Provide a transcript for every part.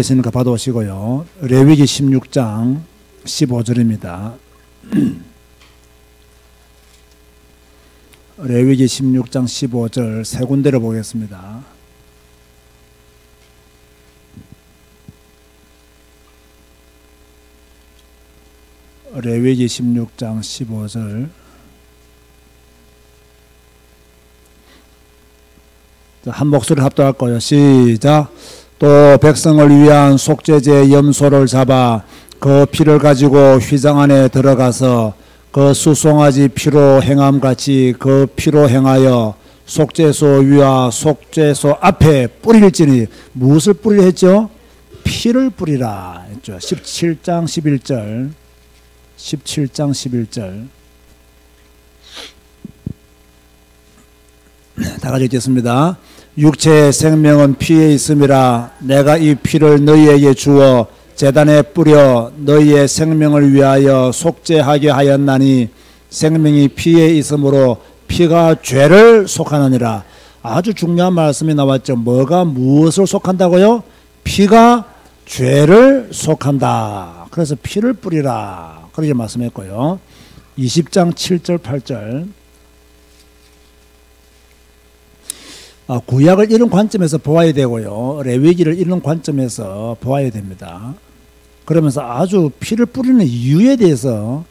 있으니까 받아오시고요. 레위기 16장 15절입니다. 레위기 16장 15절 세 군데를 보겠습니다. 레위기 16장 15절 한 목소리 합독할 거예요. 시작. 또 백성을 위한 속죄제 염소를 잡아 그 피를 가지고 휘장 안에 들어가서 그 수송아지 피로 행함같이 그 피로 행하여 속죄소 위와 속죄소 앞에 뿌릴지니 무엇을 뿌리라 했죠? 피를 뿌리라 했죠. 17장 11절 17장 11절 다 같이 읽겠습니다. 육체의 생명은 피에 있음이라 내가 이 피를 너희에게 주어 제단에 뿌려 너희의 생명을 위하여 속죄하게 하였나니 생명이 피에 있으므로 피가 죄를 속하느니라. 아주 중요한 말씀이 나왔죠. 뭐가 무엇을 속한다고요? 피가 죄를 속한다. 그래서 피를 뿌리라. 그렇게 말씀했고요. 20장 7절 8절 구약을 이런 관점에서 보아야 되고요. 레위기를 이런 관점에서 보아야 됩니다. 그러면서 아주 피를 뿌리는 이유에 대해서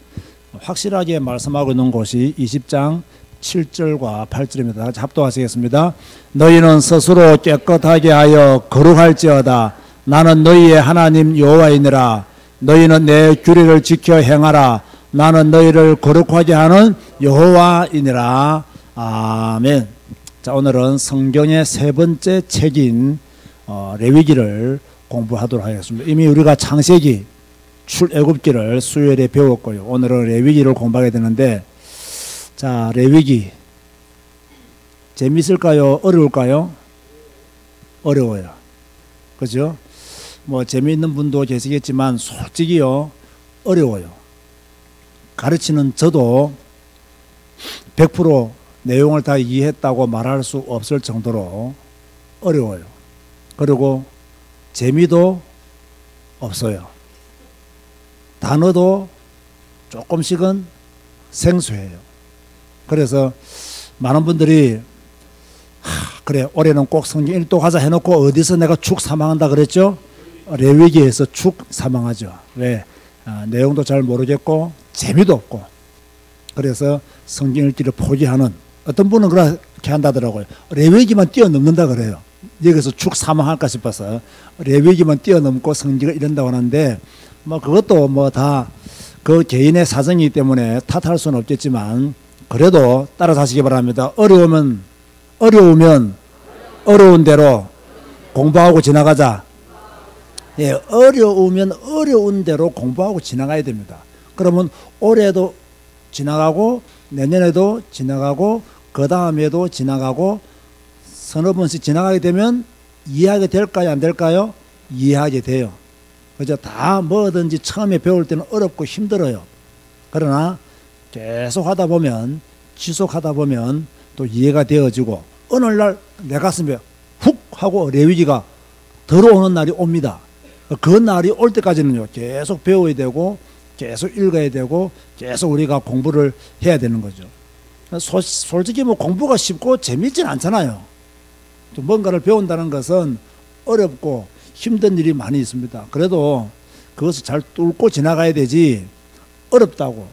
확실하게 말씀하고 있는 곳이 20장 7절과 8절입니다. 같이 합독하시겠습니다. 너희는 스스로 깨끗하게 하여 거룩할지어다. 나는 너희의 하나님 여호와이니라. 너희는 내 규례를 지켜 행하라. 나는 너희를 거룩하게 하는 여호와이니라. 아멘. 자, 오늘은 성경의 세 번째 책인 레위기를 공부하도록 하겠습니다. 이미 우리가 창세기, 출애굽기를 수요일에 배웠고요. 오늘은 레위기를 공부하게 되는데, 자, 레위기 재미있을까요? 어려울까요? 어려워요. 그죠? 뭐 재미있는 분도 계시겠지만 솔직히요 어려워요. 가르치는 저도 100% 내용을 다 이해했다고 말할 수 없을 정도로 어려워요. 그리고 재미도 없어요. 단어도 조금씩은 생소해요. 그래서 많은 분들이 그래 올해는 꼭 성경 일독하자 해놓고 어디서 내가 축 사망한다 그랬죠? 레위기에서 축 사망하죠. 왜? 내용도 잘 모르겠고 재미도 없고 그래서 성경 읽기를 포기하는 어떤 분은 그렇게 한다더라고요. 레위기만 뛰어넘는다 그래요. 여기서 축 사망할까 싶어서 레위기만 뛰어넘고 성경을 이런다고 하는데 뭐 그것도 뭐 다 그 개인의 사정이기 때문에 탓할 수는 없겠지만 그래도 따라서 하시기 바랍니다. 어려우면 어려운 대로 공부하고 지나가자. 예, 어려우면 어려운 대로 공부하고 지나가야 됩니다. 그러면 올해도 지나가고 내년에도 지나가고 그 다음에도 지나가고 서너 번씩 지나가게 되면 이해하게 될까요? 안 될까요? 이해하게 돼요. 그죠? 다 뭐든지 처음에 배울 때는 어렵고 힘들어요. 그러나 계속 하다 보면 지속하다 보면 또 이해가 되어지고 어느 날 내 가슴에 훅 하고 레위기가 들어오는 날이 옵니다. 그 날이 올 때까지는요 계속 배워야 되고 계속 읽어야 되고 계속 우리가 공부를 해야 되는 거죠. 솔직히 뭐 공부가 쉽고 재밌진 않잖아요. 뭔가를 배운다는 것은 어렵고 힘든 일이 많이 있습니다. 그래도 그것을 잘 뚫고 지나가야 되지 어렵다고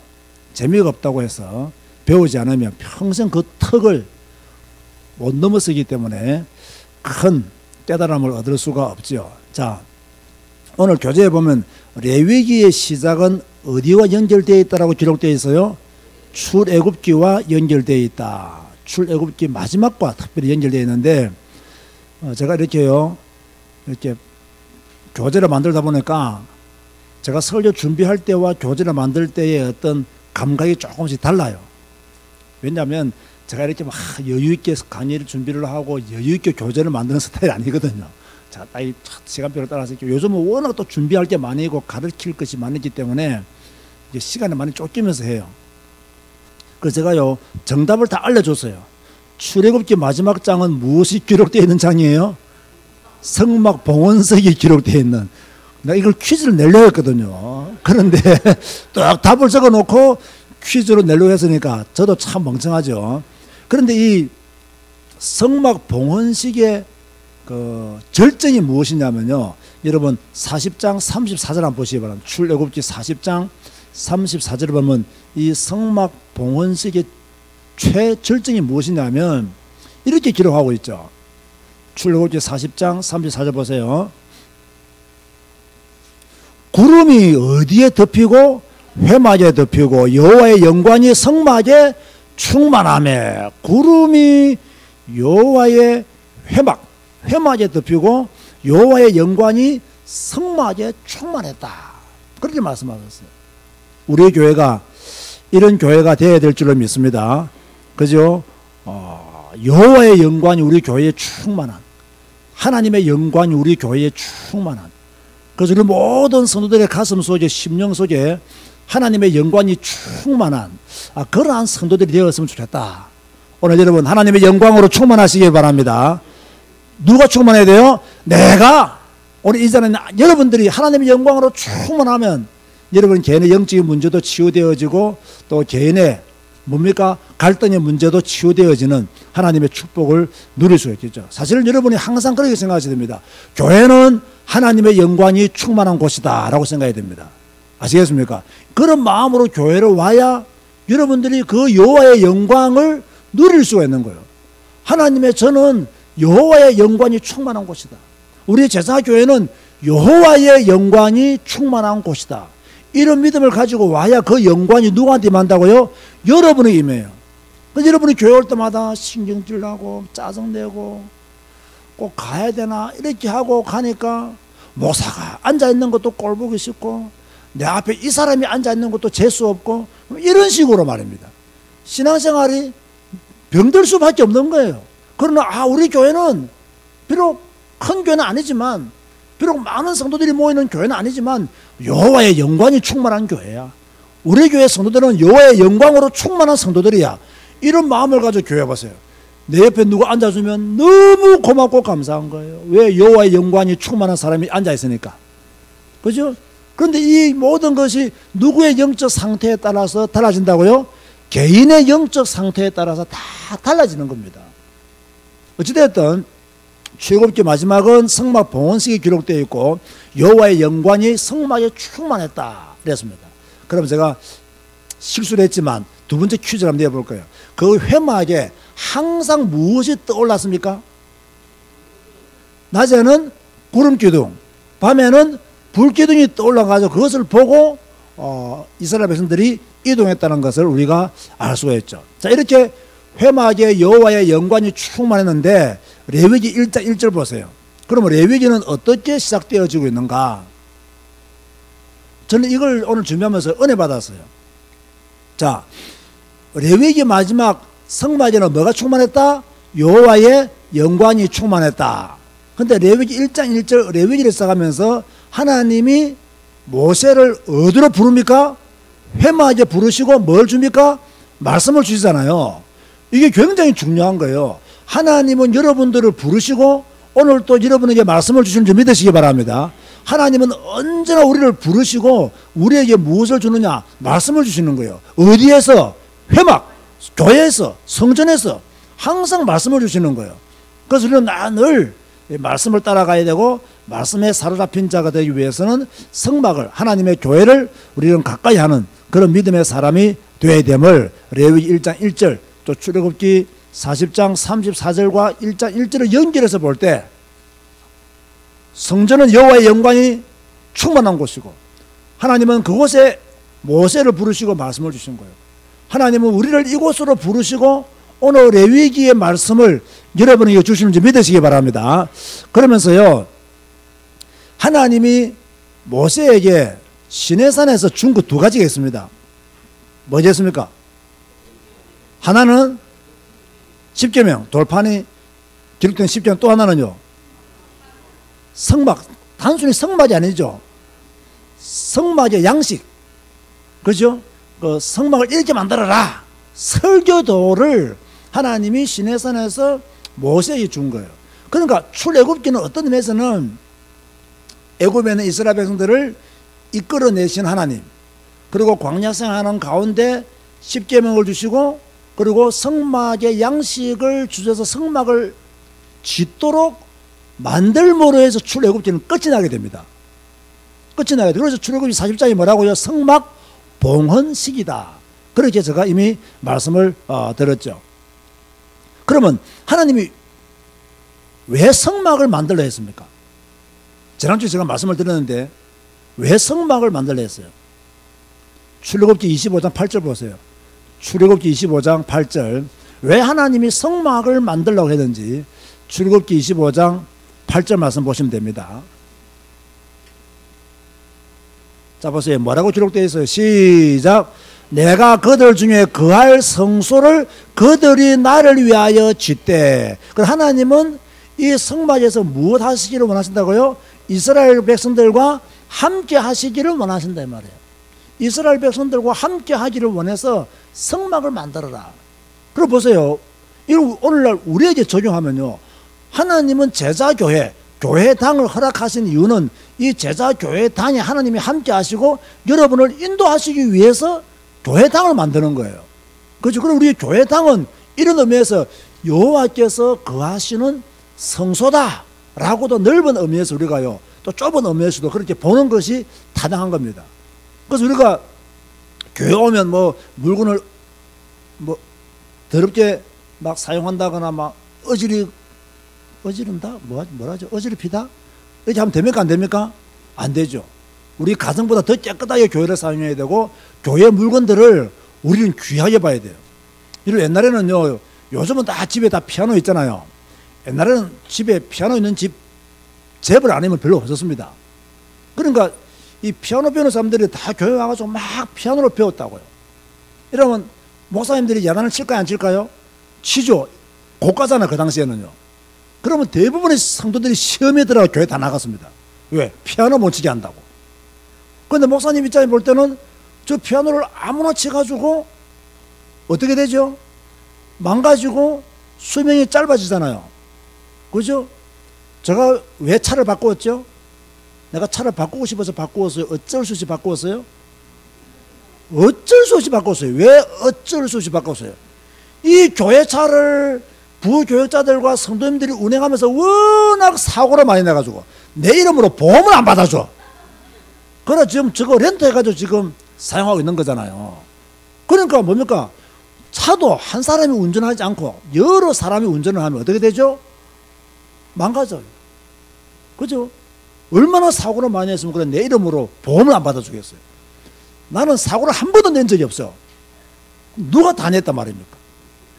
재미가 없다고 해서 배우지 않으면 평생 그 턱을 못 넘어서기 때문에 큰 깨달음을 얻을 수가 없죠. 자, 오늘 교재에 보면 레위기의 시작은 어디와 연결되어 있다라고 기록되어 있어요? 출애굽기와 연결되어 있다. 출애굽기 마지막과 특별히 연결되어 있는데 제가 이렇게 교재를 만들다 보니까 제가 설교 준비할 때와 교재를 만들 때의 어떤 감각이 조금씩 달라요. 왜냐하면 제가 이렇게 막 여유있게 강의를 준비를 하고 여유있게 교재를 만드는 스타일이 아니거든요. 자, 이 시간표를 따라서 요즘은 워낙 또 준비할 게 많이 있고 가르칠 것이 많기 때문에 이제 시간을 많이 쫓기면서 해요. 그래서 제가요 정답을 다 알려줬어요. 출애굽기 마지막 장은 무엇이 기록되어 있는 장이에요? 성막 봉헌석이 기록되어 있는, 내가 이걸 퀴즈를 내려고 했거든요. 그런데 딱 답을 적어 놓고 퀴즈로 내려고 했으니까 저도 참 멍청하죠. 그런데 이 성막 봉헌식의 그 절정이 무엇이냐면요, 여러분 40장 34절 한번 보시기 바랍니다. 출애굽기 40장 34절을 보면 이 성막 봉헌식의 최절정이 무엇이냐면 이렇게 기록하고 있죠. 출애굽기 40장 34절 보세요. 구름이 어디에 덮이고 회막에 덮이고 여호와의 영광이 성막에 충만하며, 구름이 여호와의 회막에 덮이고 여호와의 영광이 성막에 충만했다, 그렇게 말씀하셨어요. 우리 교회가 이런 교회가 되어야 될 줄로 믿습니다. 그죠? 여호와의 영광이 우리 교회에 충만한, 하나님의 영광이 우리 교회에 충만한, 그래서 우리 모든 성도들의 가슴 속에, 심령 속에 하나님의 영광이 충만한 그러한 성도들이 되었으면 좋겠다. 오늘 여러분 하나님의 영광으로 충만하시길 바랍니다. 누가 충만해야 돼요? 내가. 오늘 이 자리는 여러분들이 하나님의 영광으로 충만하면 여러분 개인의 영적인 문제도 치유되어지고 또 개인의 뭡니까? 갈등의 문제도 치유되어지는 하나님의 축복을 누릴 수 있겠죠. 사실은 여러분이 항상 그렇게 생각하셔야 됩니다. 교회는 하나님의 영광이 충만한 곳이다 라고 생각해야 됩니다. 아시겠습니까? 그런 마음으로 교회를 와야 여러분들이 그 여호와의 영광을 누릴 수가 있는 거예요. 하나님의, 저는 여호와의 영광이 충만한 곳이다. 우리 제사교회는 여호와의 영광이 충만한 곳이다. 이런 믿음을 가지고 와야 그 영광이 누구한테 임한다고요? 여러분에게 임해요. 여러분이 교회 올 때마다 신경질 나고 짜증내고 꼭 가야 되나 이렇게 하고 가니까 목사가 앉아있는 것도 꼴보기 싫고 내 앞에 이 사람이 앉아있는 것도 재수 없고 이런 식으로 말입니다. 신앙생활이 병들 수밖에 없는 거예요. 그러나 우리 교회는 비록 큰 교회는 아니지만, 비록 많은 성도들이 모이는 교회는 아니지만 여호와의 영광이 충만한 교회야. 우리 교회 성도들은 여호와의 영광으로 충만한 성도들이야. 이런 마음을 가지고 교회 보세요. 내 옆에 누가 앉아주면 너무 고맙고 감사한 거예요. 왜? 여호와의 영광이 충만한 사람이 앉아있으니까. 그죠? 그런데 이 모든 것이 누구의 영적 상태에 따라서 달라진다고요? 개인의 영적 상태에 따라서 다 달라지는 겁니다. 어찌됐든 출애굽기 마지막은 성막 봉헌식이 기록되어 있고 여호와의 영광이 성막에 충만했다 그랬습니다. 그럼 제가 실수를 했지만 두 번째 퀴즈를 한번 내볼 거예요. 그 회막에 항상 무엇이 떠올랐습니까? 낮에는 구름기둥, 밤에는 불기둥이 떠올라가지고 그것을 보고 이스라엘 백성들이 이동했다는 것을 우리가 알 수가 있죠. 자, 이렇게 회막에 여호와의 영광이 충만했는데 레위기 1장 1절 보세요. 그러면 레위기는 어떻게 시작되어지고 있는가? 저는 이걸 오늘 준비하면서 은혜 받았어요. 자, 레위기 마지막 성막에는 뭐가 충만했다? 여호와의 영광이 충만했다. 근데 레위기 1장 1절 레위기를 시작하면서 하나님이 모세를 어디로 부릅니까? 회막에 부르시고 뭘 줍니까? 말씀을 주시잖아요. 이게 굉장히 중요한 거예요. 하나님은 여러분들을 부르시고 오늘 또 여러분에게 말씀을 주시는 줄 믿으시기 바랍니다. 하나님은 언제나 우리를 부르시고 우리에게 무엇을 주느냐? 말씀을 주시는 거예요. 어디에서? 회막, 교회에서, 성전에서 항상 말씀을 주시는 거예요. 그래서 우리는 늘 말씀을 따라가야 되고 말씀에 사로잡힌 자가 되기 위해서는 성막을, 하나님의 교회를 우리는 가까이 하는 그런 믿음의 사람이 되어야 됨을 레위기 1장 1절 또 출애굽기 40장 34절과 1장 1절을 연결해서 볼 때 성전은 여호와의 영광이 충만한 곳이고 하나님은 그곳에 모세를 부르시고 말씀을 주신 거예요. 하나님은 우리를 이곳으로 부르시고 오늘 레위기의 말씀을 여러분에게 주시는지 믿으시기 바랍니다. 그러면서요, 하나님이 모세에게 시내산에서 준 것 두 가지가 있습니다. 뭐였습니까? 하나는 십계명, 돌판이 기록된 십계명, 또 하나는요, 성막, 단순히 성막이 아니죠. 성막의 양식, 그렇죠? 그 성막을 이렇게 만들어라, 설교도를 하나님이 시내산에서 모세에게 준 거예요. 그러니까 출애굽기는 어떤 의미에서는 애굽에 있는 이스라엘 백성들을 이끌어내신 하나님, 그리고 광야 생활하는 가운데 십계명을 주시고, 그리고 성막의 양식을 주셔서 성막을 짓도록 만들므로 해서 출애굽기는 끝이 나게 됩니다. 끝이 나게 돼요. 그래서 출애굽기 40장이 뭐라고요? 성막 봉헌식이다. 그렇게 제가 이미 말씀을 드렸죠. 그러면 하나님이 왜 성막을 만들려 했습니까? 지난주에 제가 말씀을 드렸는데 왜 성막을 만들려 했어요? 출애굽기 25장 8절 보세요. 출애굽기 25장 8절. 왜 하나님이 성막을 만들려고 했는지 출애굽기 25장 8절 말씀 보시면 됩니다. 자, 보세요. 뭐라고 기록되어 있어요? 시작. 내가 그들 중에 거할 성소를 그들이 나를 위하여 짓되. 그럼 하나님은 이 성막에서 무엇 하시기를 원하신다고요? 이스라엘 백성들과 함께 하시기를 원하신다 이 말이에요. 이스라엘 백성들과 함께 하기를 원해서 성막을 만들어라. 그럼 보세요. 이걸 오늘날 우리에게 적용하면요, 하나님은 제자교회, 교회당을 허락하신 이유는 이 제자교회당에 하나님이 함께 하시고 여러분을 인도하시기 위해서 교회당을 만드는 거예요. 그렇죠? 그럼 우리 교회당은 이런 의미에서 여호와께서 거하시는 성소다 라고도 넓은 의미에서 우리가요, 또 좁은 의미에서도 그렇게 보는 것이 타당한 겁니다. 그래서 우리가 교회 오면 뭐 물건을 뭐 더럽게 막 사용한다거나 막 어지른다? 뭐라죠? 어지럽히다? 이렇게 하면 됩니까? 안 됩니까? 안 되죠. 우리 가정보다 더 깨끗하게 교회를 사용해야 되고, 교회 물건들을 우리는 귀하게 봐야 돼요. 이런 옛날에는요, 요즘은 다 집에 다 피아노 있잖아요. 옛날에는 집에 피아노 있는 집 재벌 아니면 별로 없었습니다. 그러니까 이 피아노 배우는 사람들이 다 교회 와가지고 막 피아노를 배웠다고요. 이러면 목사님들이 야단을 칠까요? 안 칠까요? 치죠. 고가잖아 그 당시에는요. 그러면 대부분의 성도들이 시험에 들어가 교회 다 나갔습니다. 왜? 피아노 못 치게 한다고. 그런데 목사님 입장에 볼 때는 저 피아노를 아무나 쳐가지고 어떻게 되죠? 망가지고 수명이 짧아지잖아요. 그죠? 제가 왜 차를 바꾸었죠? 내가 차를 바꾸고 싶어서 바꾸었어요? 어쩔 수 없이 바꾸었어요? 어쩔 수 없이 바꿨어요. 왜 어쩔 수 없이 바꿨어요? 이 교회차를 부교육자들과 성도님들이 운행하면서 워낙 사고를 많이 내가지고 내 이름으로 보험을 안 받아줘. 그래 지금 저거 렌트해가지고 지금 사용하고 있는 거잖아요. 그러니까 뭡니까? 차도 한 사람이 운전하지 않고 여러 사람이 운전을 하면 어떻게 되죠? 망가져요. 그죠? 얼마나 사고를 많이 했으면 그래 내 이름으로 보험을 안 받아주겠어요. 나는 사고를 한 번도 낸 적이 없어. 누가 다 냈단 말입니까?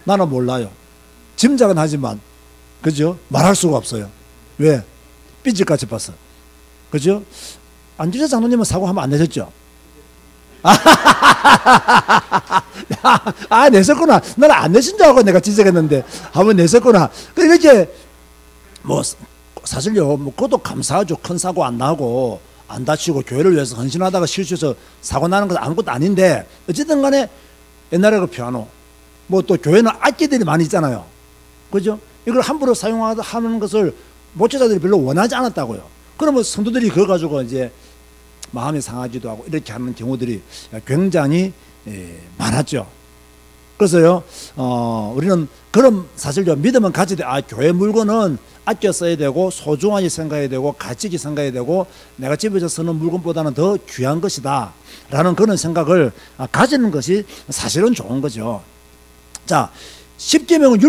나는 몰라요. 짐작은 하지만, 그죠? 말할 수가 없어요. 왜? 삐질같이 봤어. 그죠? 안주자 장로님은 사고 한번 안 내셨죠? 냈었구나. 나는 안 내신 줄 알고 내가 지적했는데, 한번 냈었구나. 이렇게, 뭐, 사실요, 뭐, 그것도 감사하죠. 큰 사고 안 나고, 안 다치고, 교회를 위해서 헌신하다가 실수해서 사고 나는 건 아무것도 아닌데, 어쨌든 간에 옛날에 그 피아노, 뭐 또 교회는 악기들이 많이 있잖아요. 그죠? 이걸 함부로 사용하는 것을 목회자들이 별로 원하지 않았다고요. 그러면 성도들이 그거 가지고 이제 마음이 상하기도 하고 이렇게 하는 경우들이 굉장히 많았죠. 그래서요, 우리는 그런 사실요, 믿음은 가지되, 교회 물건은 아껴 써야 되고, 소중하게 생각해야 되고, 가치 있게 생각해야 되고, 내가 집에서 쓰는 물건보다는 더 귀한 것이다. 라는 그런 생각을 가지는 것이 사실은 좋은 거죠. 자, 십계명은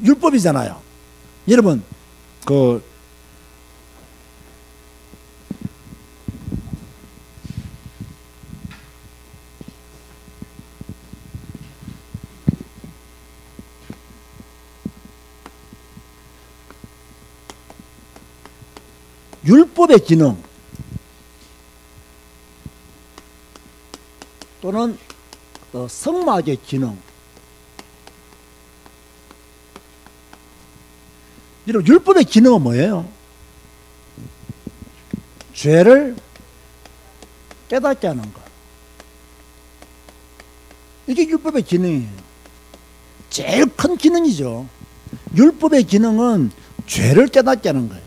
율법이잖아요. 여러분, 율법의 기능 또는 성막의 기능, 여러분 율법의 기능은 뭐예요? 죄를 깨닫게 하는 것. 이게 율법의 기능이에요. 제일 큰 기능이죠. 율법의 기능은 죄를 깨닫게 하는 거예요.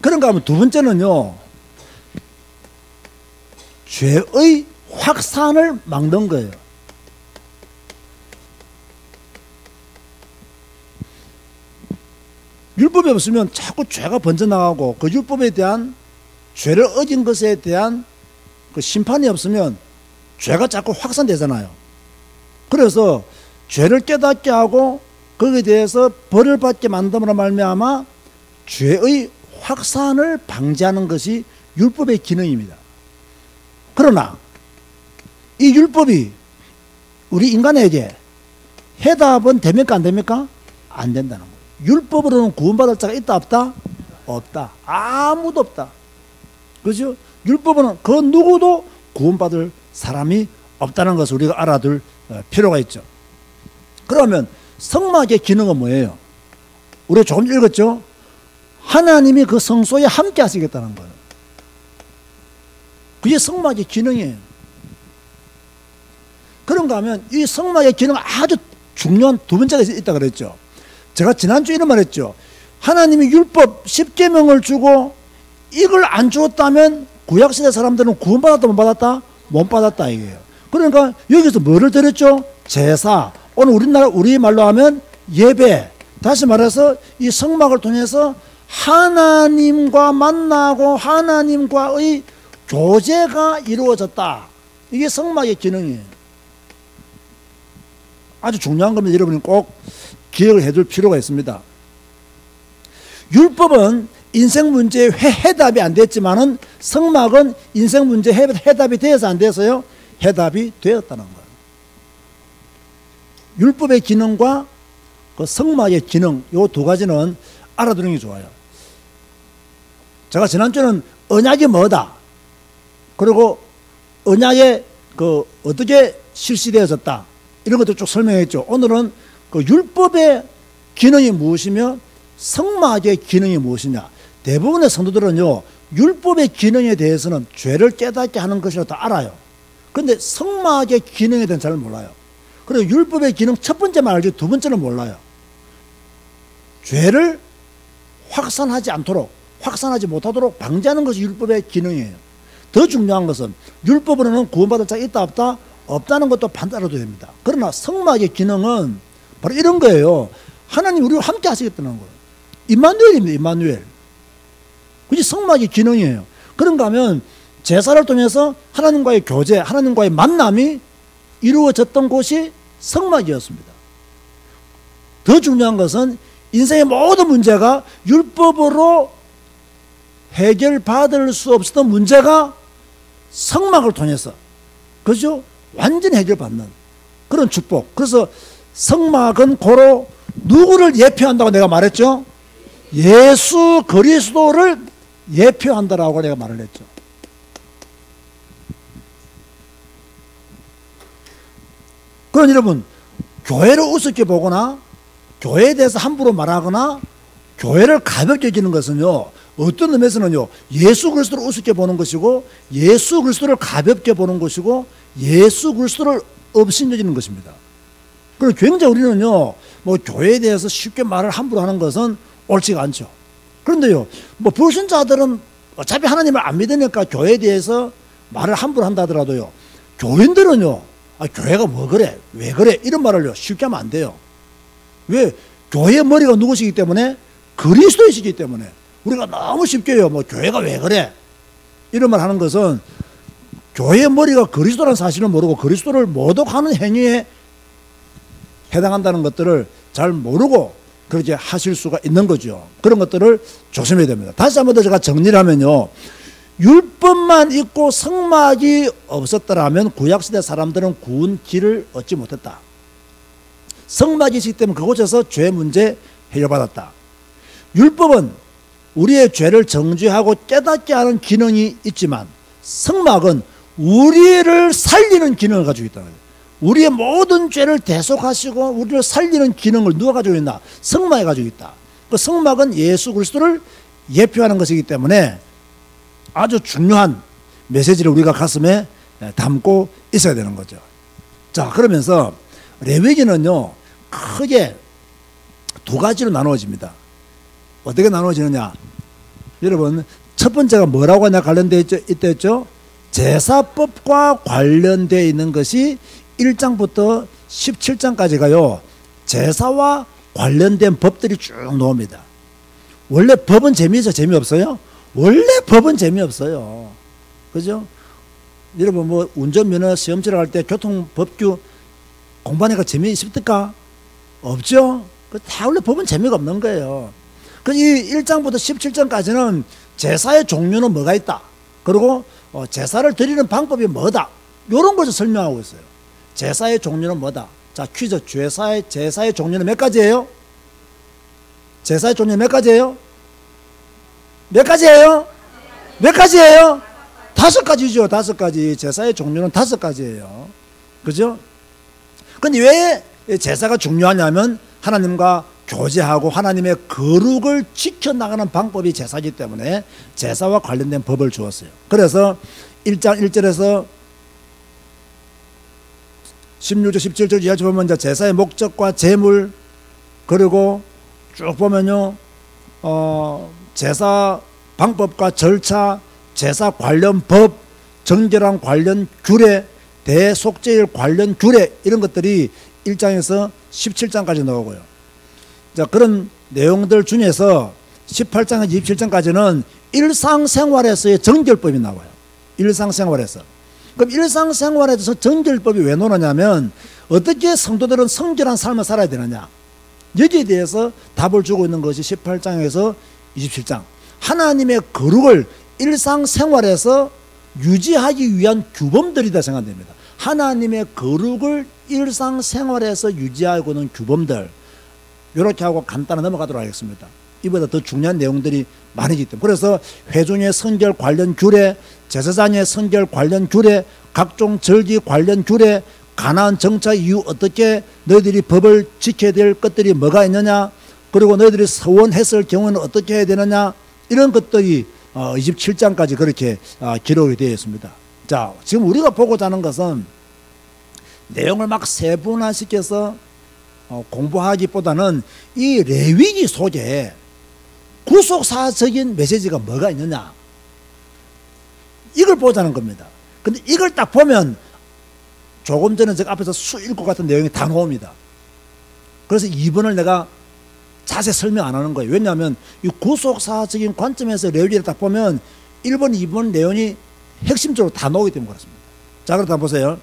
그런가 하면 두 번째는요, 죄의 확산을 막는 거예요. 율법이 없으면 자꾸 죄가 번져나가고, 그 율법에 대한 죄를 어긴 것에 대한 그 심판이 없으면 죄가 자꾸 확산되잖아요. 그래서 죄를 깨닫게 하고 거기에 대해서 벌을 받게 만듦으로 말미암아 죄의 확산을 방지하는 것이 율법의 기능입니다. 그러나 이 율법이 우리 인간에게 해답은 됩니까 안 됩니까? 안 된다는 거예요. 율법으로는 구원받을 자가 있다 없다? 없다. 아무도 없다. 그죠? 율법은 그 누구도 구원받을 사람이 없다는 것을 우리가 알아둘 필요가 있죠. 그러면 성막의 기능은 뭐예요? 우리가 조금 읽었죠? 하나님이 그 성소에 함께 하시겠다는 거예요. 그게 성막의 기능이에요. 그런가 하면 이 성막의 기능은 아주 중요한 두 번째가 있다 그랬죠. 제가 지난주에 이런 말 했죠. 하나님이 율법 10계명을 주고 이걸 안 주었다면 구약시대 사람들은 구원받았다 못 받았다? 못 받았다 이게요. 그러니까 여기서 뭐를 드렸죠? 제사. 오늘 우리 말로 하면 예배. 다시 말해서 이 성막을 통해서 하나님과 만나고 하나님과의 교제가 이루어졌다. 이게 성막의 기능이에요. 아주 중요한 겁니다. 여러분이 꼭 기억을 해둘 필요가 있습니다. 율법은 인생 문제의 해답이 안 됐지만은 성막은 인생 문제 해답이 되어서 안 돼서요? 해답이 되었다는 거예요. 율법의 기능과 그 성막의 기능, 이 두 가지는 알아두는 게 좋아요. 제가 지난주에는 언약이 뭐다, 그리고 언약이 어떻게 실시되어졌다, 이런 것도 쭉 설명했죠. 오늘은 그 율법의 기능이 무엇이며 성막의 기능이 무엇이냐. 대부분의 성도들은요, 율법의 기능에 대해서는 죄를 깨닫게 하는 것이라고 다 알아요. 그런데 성막의 기능에 대해서는 잘 몰라요. 그리고 율법의 기능 첫 번째만 알지 두 번째는 몰라요. 죄를 확산하지 못하도록 방지하는 것이 율법의 기능이에요. 더 중요한 것은 율법으로는 구원받을 자가 있다 없다? 없다는 것도 반드시 알아둬야 됩니다. 그러나 성막의 기능은 바로 이런 거예요. 하나님 우리와 함께 하시겠다는 거예요. 임마누엘입니다. 임마누엘. 그게 성막의 기능이에요. 그런가 하면 제사를 통해서 하나님과의 교제, 하나님과의 만남이 이루어졌던 곳이 성막이었습니다. 더 중요한 것은 인생의 모든 문제가 율법으로 해결받을 수 없었던 문제가 성막을 통해서, 그죠? 완전히 해결받는 그런 축복. 그래서 성막은 고로 누구를 예표한다고 내가 말했죠? 예수 그리스도를 예표한다라고 내가 말을 했죠. 그럼 여러분, 교회를 우습게 보거나 교회에 대해서 함부로 말하거나 교회를 가볍게 여기는 것은요, 어떤 의미에서는요, 예수 그리스도를 우습게 보는 것이고 예수 그리스도를 가볍게 보는 것이고 예수 그리스도를 업신여기는 것입니다. 그리고 굉장히 우리는요, 뭐 교회에 대해서 쉽게 말을 함부로 하는 것은 옳지가 않죠. 그런데요, 뭐 불신자들은 어차피 하나님을 안 믿으니까 교회에 대해서 말을 함부로 한다 하더라도요, 교인들은요, 교회가 뭐 그래, 왜 그래, 이런 말을요 쉽게 하면 안 돼요. 왜? 교회의 머리가 누구시기 때문에? 그리스도이시기 때문에. 우리가 너무 쉽게요, 뭐 교회가 왜 그래, 이런 말 하는 것은 교회의 머리가 그리스도라는 사실을 모르고 그리스도를 모독하는 행위에 해당한다는 것들을 잘 모르고 그렇게 하실 수가 있는 거죠. 그런 것들을 조심해야 됩니다. 다시 한번 더 제가 정리를 하면요, 율법만 있고 성막이 없었더라면 구약시대 사람들은 구원 길을 얻지 못했다. 성막이 있기 때문에 그곳에서 죄 문제 해결받았다. 율법은 우리의 죄를 정죄하고 깨닫게 하는 기능이 있지만 성막은 우리를 살리는 기능을 가지고 있다는 거예요. 우리의 모든 죄를 대속하시고 우리를 살리는 기능을 누가 가지고 있나? 성막이 가지고 있다. 그 성막은 예수 그리스도를 예표하는 것이기 때문에 아주 중요한 메시지를 우리가 가슴에 담고 있어야 되는 거죠. 자, 그러면서 레위기는요, 크게 두 가지로 나누어집니다. 어떻게 나누어지느냐? 여러분, 첫 번째가 뭐라고 하냐 관련되어 있죠? 제사법과 관련되어 있는 것이 1장부터 17장까지가요. 제사와 관련된 법들이 쭉 나옵니다. 원래 법은 재미있어? 재미없어요? 원래 법은 재미없어요. 그죠? 여러분 뭐 운전면허 시험 치러 갈 때 교통법규 공부하니까 재미있습니까? 없죠? 다 원래 법은 재미가 없는 거예요. 그래서 이 1장부터 17장까지는 제사의 종류는 뭐가 있다. 그리고 제사를 드리는 방법이 뭐다. 이런 것을 설명하고 있어요. 제사의 종류는 뭐다. 자, 퀴즈. 제사의 종류는 몇 가지예요? 제사의 종류는 몇 가지예요? 몇 가지예요? 몇 가지예요? 5가지죠. 5가지. 제사의 종류는 5가지예요. 그죠? 근데 왜 제사가 중요하냐면 하나님과 교제하고 하나님의 거룩을 지켜나가는 방법이 제사이기 때문에 제사와 관련된 법을 주었어요. 그래서 1장 1절에서 16절 17절 이하를 보면 이제 제사의 목적과 제물, 그리고 쭉 보면요 제사 방법과 절차, 제사 관련 법, 정결한 관련 규례, 대속죄일 관련 규례, 이런 것들이 1장에서 17장까지 나오고요. 자, 그런 내용들 중에서 18장에서 27장까지는 일상생활에서의 정결법이 나와요. 일상생활에서. 그럼 일상생활에서 정결법이 왜 나오냐면 어떻게 성도들은 성결한 삶을 살아야 되느냐, 여기에 대해서 답을 주고 있는 것이 18장에서 27장. 하나님의 거룩을 일상생활에서 유지하기 위한 규범들이다 생각됩니다. 하나님의 거룩을 일상생활에서 유지하고 있는 규범들, 이렇게 하고 간단히 넘어가도록 하겠습니다. 이보다 더 중요한 내용들이 많이기 때문에. 그래서 회중의 선결 관련 규례, 제사장의 선결 관련 규례, 각종 절기 관련 규례, 가나안 정착 이후 어떻게 너희들이 법을 지켜야 될 것들이 뭐가 있느냐, 그리고 너희들이 서원했을 경우는 어떻게 해야 되느냐, 이런 것들이 27장까지 그렇게 기록이 되어 있습니다. 자, 지금 우리가 보고자 하는 것은 내용을 막 세분화시켜서 공부하기보다는 이 레위기 속에 구속사적인 메시지가 뭐가 있느냐, 이걸 보자는 겁니다. 근데 이걸 딱 보면 조금 전에 제가 앞에서 수 읽고 같은 내용이 다 나옵니다. 그래서 2번을 내가 자세히 설명 안 하는 거예요. 왜냐하면 이 구속사적인 관점에서 레위기를 딱 보면 1번, 2번 내용이 핵심적으로 다 나오기 때문에 그렇습니다. 자, 그렇다 보세요.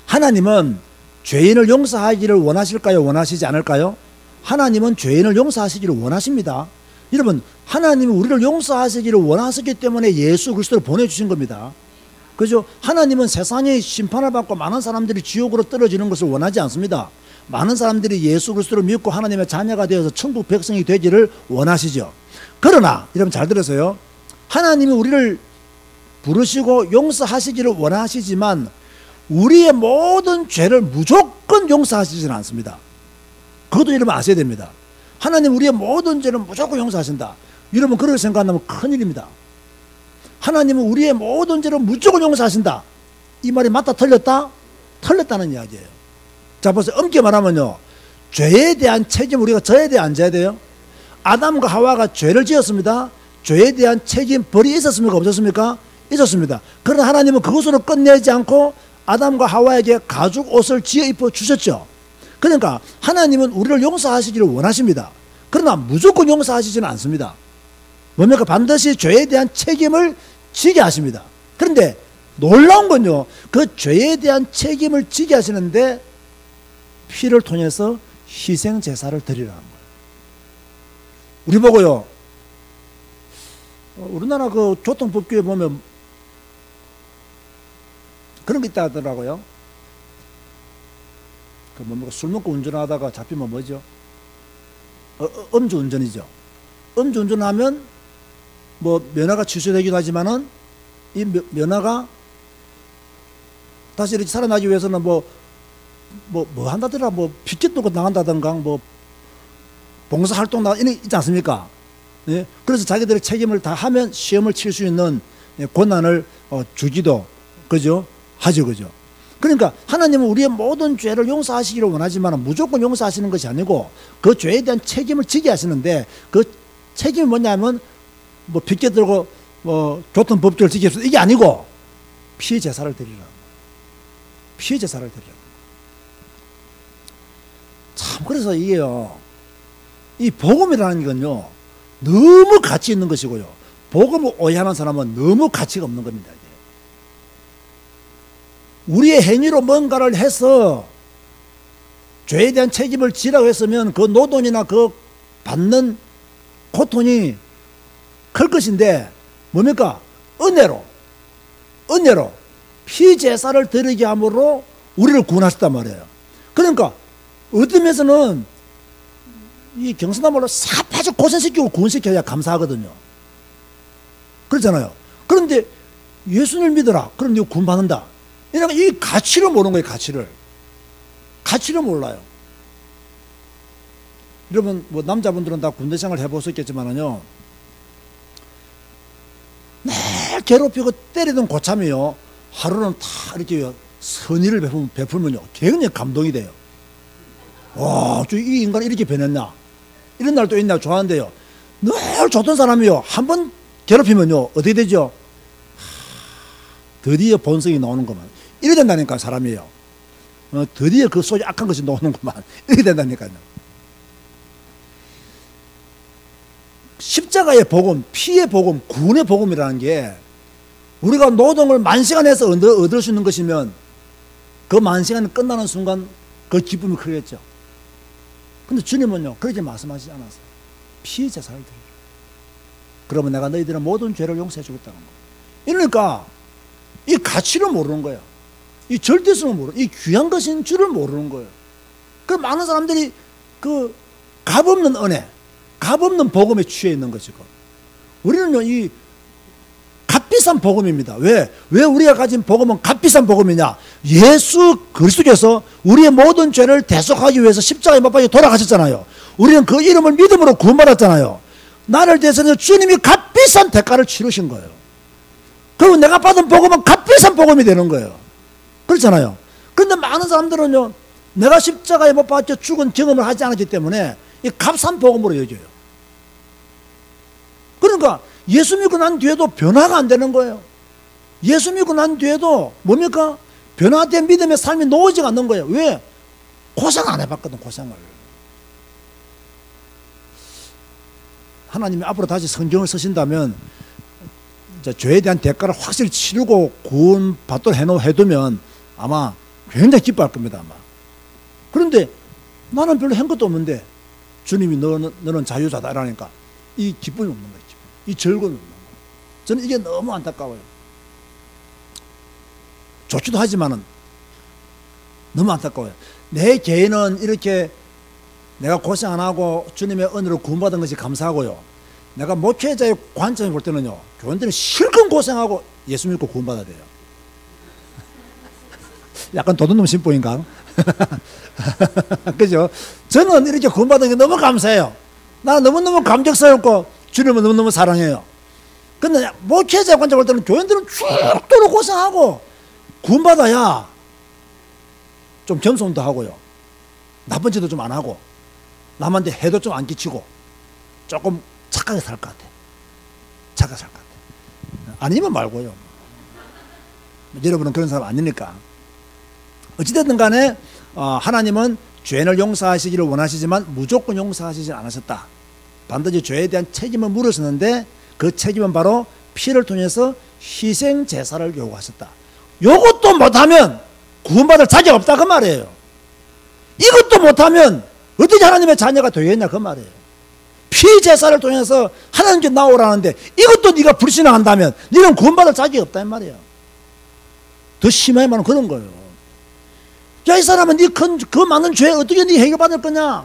하나님은 죄인을 용서하기를 원하실까요? 원하시지 않을까요? 하나님은 죄인을 용서하시기를 원하십니다. 여러분, 하나님이 우리를 용서하시기를 원하셨기 때문에 예수 그리스도를 보내주신 겁니다. 그죠? 하나님은 세상에 심판을 받고 많은 사람들이 지옥으로 떨어지는 것을 원하지 않습니다. 많은 사람들이 예수 그리스도를 믿고 하나님의 자녀가 되어서 천국 백성이 되기를 원하시죠. 그러나 여러분 잘 들으세요. 하나님이 우리를 부르시고 용서하시기를 원하시지만 우리의 모든 죄를 무조건 용서하시지는 않습니다. 그것도 여러분 아셔야 됩니다. 하나님 우리의 모든 죄를 무조건 용서하신다. 여러분 그렇게 생각한다면 큰일입니다. 하나님은 우리의 모든 죄를 무조건 용서하신다. 이 말이 맞다 틀렸다? 틀렸다는 이야기예요. 자, 보세요. 엄게 말하면요, 죄에 대한 책임 우리가 져야 돼요, 안 져야 돼요? 아담과 하와가 죄를 지었습니다. 죄에 대한 책임 벌이 있었습니까? 없었습니까? 있었습니다. 그러나 하나님은 그것으로 끝내지 않고 아담과 하와에게 가죽 옷을 지어 입혀 주셨죠. 그러니까 하나님은 우리를 용서하시기를 원하십니다. 그러나 무조건 용서하시지는 않습니다. 뭡니까? 반드시 죄에 대한 책임을 지게 하십니다. 그런데 놀라운 건요, 그 죄에 대한 책임을 지게 하시는데 피를 통해서 희생 제사를 드리라는 거예요. 우리 보고요, 우리나라 그 교통법규에 보면 그런 게 있다 하더라고요. 그 뭡니까? 술 먹고 운전하다가 잡히면 뭐죠? 음주운전이죠. 음주운전하면 뭐 면허가 취소되기도 하지만은 이 면허가 다시 이렇게 살아나기 위해서는 뭐 한다더라, 뭐 피켓도 나간다든가 뭐 봉사활동 나가 이런 있지 않습니까? 예? 그래서 자기들의 책임을 다 하면 시험을 칠 수 있는 권한을 주기도 그죠? 하죠, 그죠? 그러니까 하나님은 우리의 모든 죄를 용서하시기를 원하지만 무조건 용서하시는 것이 아니고 그 죄에 대한 책임을 지게 하시는데 그 책임이 뭐냐면 뭐 빚게 들고 뭐 교통법규를 지키겠다 이게 아니고 피의 제사를 드리라. 피의 제사를 드리라. 참 그래서 이게요. 이 복음이라는 건요. 너무 가치 있는 것이고요. 복음을 오해하는 사람은 너무 가치가 없는 겁니다. 우리의 행위로 뭔가를 해서 죄에 대한 책임을 지라고 했으면 그 노동이나 그 받는 고통이 클 것인데 뭡니까? 은혜로 피제사를 드리게 함으로 우리를 구원하셨단 말이에요. 그러니까 어떤 면에서는 이 경선담으로 사파주 고생시키고 구원시켜야 감사하거든요. 그렇잖아요. 그런데 예수님을 믿어라. 그럼 네가 구원받는다. 그러니까 이 가치를 모르는 거예요. 가치를 몰라요. 여러분 뭐 남자분들은 다 군대 생활 해보셨겠지만은요, 매일 괴롭히고 때리던 고참이요 하루는 다 이렇게 선의를 베풀면요 굉장히 감동이 돼요. 와, 이 인간 이렇게 변했나? 이런 날도 있나? 좋아하는데요. 늘 좋던 사람이요 한 번 괴롭히면요 어떻게 되죠? 드디어 본성이 나오는구만. 이렇게 된다니까 사람이요. 드디어 그 속에 악한 것이 나오는구만. 이렇게 된다니까요. 십자가의 복음, 피의 복음, 구원의 복음이라는 게 우리가 노동을 만시간 해서 얻을 수 있는 것이면 그 만시간이 끝나는 순간 그 기쁨이 크겠죠. 근데 주님은요 그렇게 말씀하시지 않았어요. 피의 제사를 드리라. 그러면 내가 너희들의 모든 죄를 용서해 주겠다는 거예요. 이러니까 이 가치를 모르는 거예요. 이 절대성을 모르는, 이 귀한 것인 줄을 모르는 거예요. 그 많은 사람들이 그 값없는 은혜, 값없는 복음에 취해 있는 것이고, 우리는요 이 값비싼 복음입니다. 왜 우리가 가진 복음은 값비싼 복음이냐? 예수 그리스도께서 우리의 모든 죄를 대속하기 위해서 십자가에 못 박혀 돌아가셨잖아요. 우리는 그 이름을 믿음으로 구원받았잖아요. 나를 대해서는 주님이 값비싼 대가를 치르신 거예요. 그리고 내가 받은 복음은 값비싼 복음이 되는 거예요. 그렇잖아요. 그런데 많은 사람들은요 내가 십자가에 못 박혀 죽은 경험을 하지 않았기 때문에 이 값싼 복음으로 여겨요. 그러니까 예수 믿고 난 뒤에도 변화가 안 되는 거예요. 예수 믿고 난 뒤에도 뭡니까? 변화된 믿음의 삶이 놓이지가 않는 거예요. 왜? 고생 안 해봤거든. 고생을. 하나님이 앞으로 다시 성경을 쓰신다면 죄에 대한 대가를 확실히 치르고 구원 받도록 해두면 아마 굉장히 기뻐할 겁니다. 아마. 그런데 나는 별로 한 것도 없는데 주님이 너는 자유자다 이러니까 이 기쁨이 없는 거예요. 이 즐거움이 없는 거예요. 저는 이게 너무 안타까워요. 좋기도 하지만은 너무 안타까워요. 내 개인은 이렇게 내가 고생 안 하고 주님의 은혜로 구원받은 것이 감사하고요. 내가 목회자의 관점에 볼 때는요, 교인들은 실컷 고생하고 예수 믿고 구원받아야 돼요. 약간 도둑놈 심보인가? 그죠? 저는 이렇게 구원받은 게 너무 감사해요. 나는 너무너무 감격스럽고 주님을 너무너무 사랑해요. 근데 목회자의 관점에 볼 때는 교인들은 죽도록 고생하고 구원받아야 좀 겸손도 하고요. 나쁜 짓도 좀 안 하고 남한테 해도 좀 안 끼치고 조금 착하게 살 것 같아. 착하게 살 것 같아. 아니면 말고요. 여러분은 그런 사람 아니니까. 어찌됐든 간에 하나님은 죄를 용서하시기를 원하시지만 무조건 용서하시지 않으셨다. 반드시 죄에 대한 책임을 물으셨는데 그 책임은 바로 피를 통해서 희생 제사를 요구하셨다. 이것도 못하면 구원받을 자격 없다 그 말이에요. 이것도 못하면 어떻게 하나님의 자녀가 되겠냐 그 말이에요. 피제사를 통해서 하나님께 나오라는데 이것도 네가 불신앙한다면 너는 구원받을 자격이 없다 이 말이에요. 더 심하게 말하면 그런 거예요. 야, 이 사람은 그 많은 죄 어떻게 네 해결받을 거냐?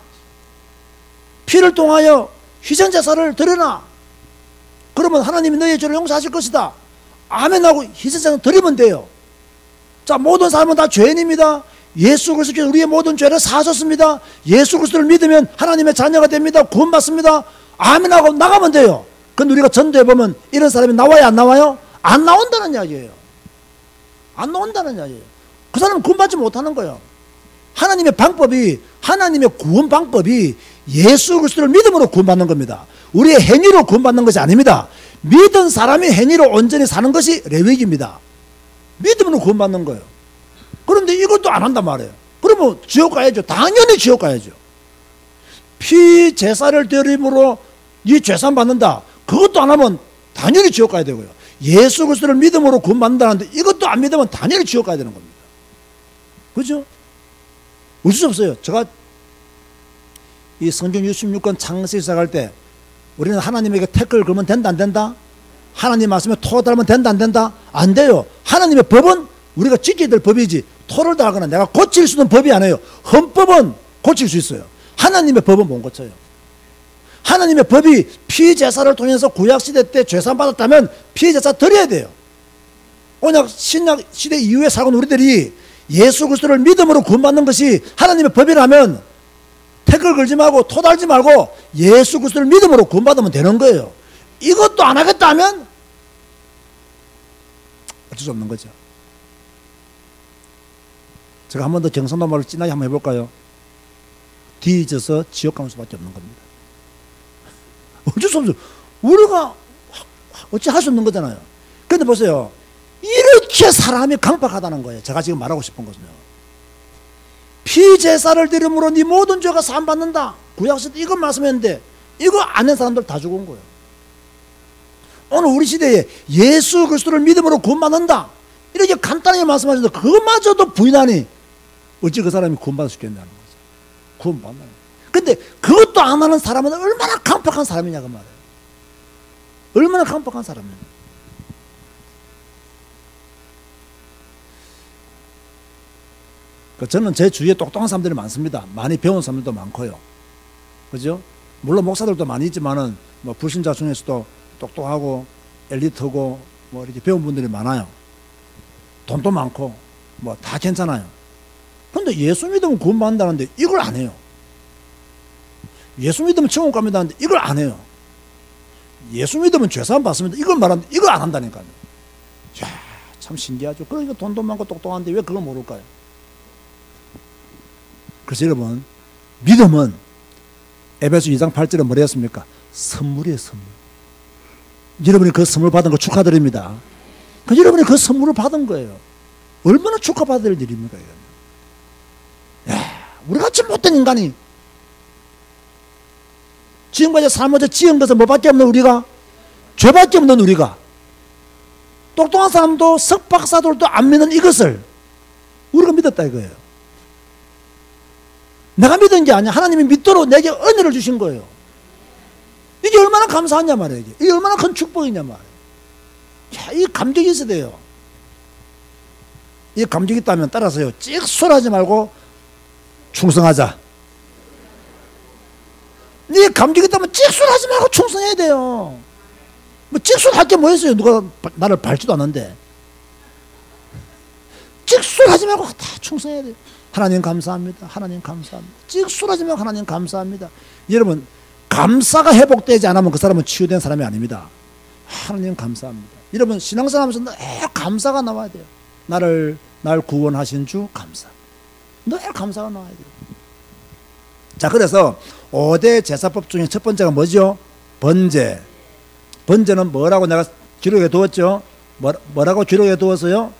피를 통하여 희생제사를 드려라. 그러면 하나님이 너의 죄를 용서하실 것이다. 아멘하고 희생제사 드리면 돼요. 자, 모든 사람은 다 죄인입니다. 예수 그리스도께서 우리의 모든 죄를 사하셨습니다. 예수 그리스도를 믿으면 하나님의 자녀가 됩니다. 구원받습니다. 아멘하고 나가면 돼요. 근데 우리가 전도해보면 이런 사람이 나와요 안 나와요? 안 나온다는 이야기예요. 안 나온다는 이야기예요. 그 사람은 구원받지 못하는 거예요. 하나님의 방법이, 하나님의 구원 방법이 예수 그리스도를 믿음으로 구원받는 겁니다. 우리의 행위로 구원받는 것이 아닙니다. 믿은 사람이 행위로 온전히 사는 것이 레위기입니다. 믿음으로 구원받는 거예요. 그런데 이것도 안 한단 말이에요. 그러면 지옥 가야죠. 당연히 지옥 가야죠. 피 제사를 드림으로 이 죄산 받는다. 그것도 안 하면 당연히 지옥 가야 되고요. 예수 그리스도를 믿음으로 구원받는다는데 이것도 안 믿으면 당연히 지옥 가야 되는 겁니다. 그죠? 어쩔 수 없어요. 제가 이 성경 66권 창세기 시작할 때 우리는 하나님에게 태클을 걸면 된다 안 된다? 하나님 말씀에 토를 달면 된다 안 된다? 안 돼요. 하나님의 법은 우리가 지켜야 될 법이지 토를 달거나 내가 고칠 수 있는 법이 아니에요. 헌법은 고칠 수 있어요. 하나님의 법은 못 고쳐요. 하나님의 법이 피제사를 통해서 구약시대 때 죄산 받았다면 피제사 드려야 돼요. 언약 신약 시대 이후에 살아온 우리들이 예수 그리스도를 믿음으로 구원받는 것이 하나님의 법이라면 태클 걸지 말고 토 달지 말고 예수 그리스도를 믿음으로 구원받으면 되는 거예요. 이것도 안 하겠다 하면 어쩔 수 없는 거죠. 제가 한 번 더 경상도 말을 진하게 한번 해볼까요? 뒤져서 지옥 가는 수밖에 없는 겁니다. 어쩔 수 없어요. 우리가 어찌 할 수 없는 거잖아요. 그런데 보세요. 이렇게 사람이 강박하다는 거예요. 제가 지금 말하고 싶은 것은요. 피제사를 드림으로 네 모든 죄가 사함받는다. 구약시대 이거 말씀했는데 이거 아는 사람들 다 죽은 거예요. 오늘 우리 시대에 예수 그리스도를 믿음으로 구원받는다. 이렇게 간단하게 말씀하셨는데 그마저도 부인하니 어찌 그 사람이 구원받을 수 있겠냐는 거죠. 구원받는 거예요. 근데 그것도 안 하는 사람은 얼마나 강박한 사람이냐 그 말이에요. 얼마나 강박한 사람이냐. 저는 제 주위에 똑똑한 사람들이 많습니다. 많이 배운 사람들도 많고요. 그죠? 물론 목사들도 많이 있지만은 뭐 불신자 중에서도 똑똑하고 엘리트고 뭐 이렇게 배운 분들이 많아요. 돈도 많고 뭐 다 괜찮아요. 그런데 예수 믿으면 구원받는다는데 이걸 안 해요. 예수 믿으면 천국 갑니다는데 이걸 안 해요. 예수 믿으면 죄사함 받습니다. 이걸 말하는데 이걸 안 한다니까요. 야, 참 신기하죠. 그러니까 돈도 많고 똑똑한데 왜 그걸 모를까요? 그래서 여러분, 믿음은 에베소 2장 8절에 뭐라 했습니까? 선물이에요, 선물. 여러분이 그 선물 받은 거 축하드립니다. 여러분이 그 선물을 받은 거예요. 얼마나 축하받을 일입니까? 이건. 야, 우리같이 못된 인간이 지금까지 삶에서 지은 것은 뭐밖에 없는 우리가? 죄밖에 없는 우리가. 똑똑한 사람도 석박사들도 안 믿는 이것을 우리가 믿었다 이거예요. 내가 믿은 게 아니야. 하나님이 믿도록 내게 은혜를 주신 거예요. 이게 얼마나 감사하냐 말이에요. 이게 얼마나 큰 축복이냐 말이에요. 야, 이 감격이 있어야 돼요. 이 감격이 있다면 따라서요. 찍소리하지 말고 충성하자. 네 감격이 있다면 찍소리하지 말고 충성해야 돼요. 뭐 찍소리 할 게 뭐 있어요. 누가 나를 밟지도 않는데. 찍소리하지 말고 다 충성해야 돼요. 하나님 감사합니다. 하나님 감사합니다. 찍소리하지 말고 하나님 감사합니다. 여러분 감사가 회복되지 않으면 그 사람은 치유된 사람이 아닙니다. 하나님 감사합니다. 여러분 신앙생활 하면서 늘 감사가 나와야 돼요. 날 구원하신 주 감사. 늘 감사가 나와야 돼요. 자, 그래서 5대 제사법 중에 첫 번째가 뭐죠? 번제. 번제는 뭐라고 내가 기록해 두었죠? 뭐라고 기록해 두었어요?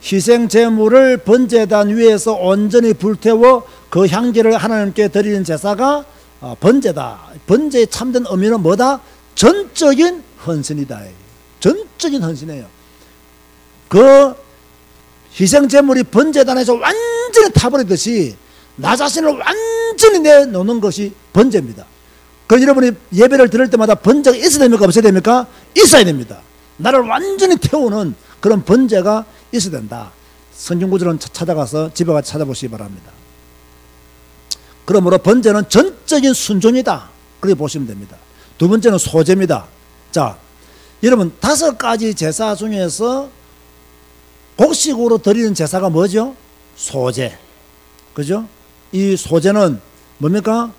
희생 제물을 번제단 위에서 온전히 불태워 그 향기를 하나님께 드리는 제사가 번제다. 번제의 참된 의미는 뭐다? 전적인 헌신이다. 전적인 헌신이에요. 그 희생 제물이 번제단에서 완전히 타버리듯이 나 자신을 완전히 내놓는 것이 번제입니다. 그 여러분이 예배를 드릴 때마다 번제가 있어야 됩니까? 없어야 됩니까? 있어야 됩니다. 나를 완전히 태우는 그런 번제가 있어야 된다. 성경 구절은 찾아가서 집에 가서 찾아보시기 바랍니다. 그러므로 번제는 전적인 순종이다. 그렇게 보시면 됩니다. 두 번째는 소제입니다. 자, 여러분 5가지 제사 중에서 곡식으로 드리는 제사가 뭐죠? 소제. 그죠? 이 소제는 뭡니까?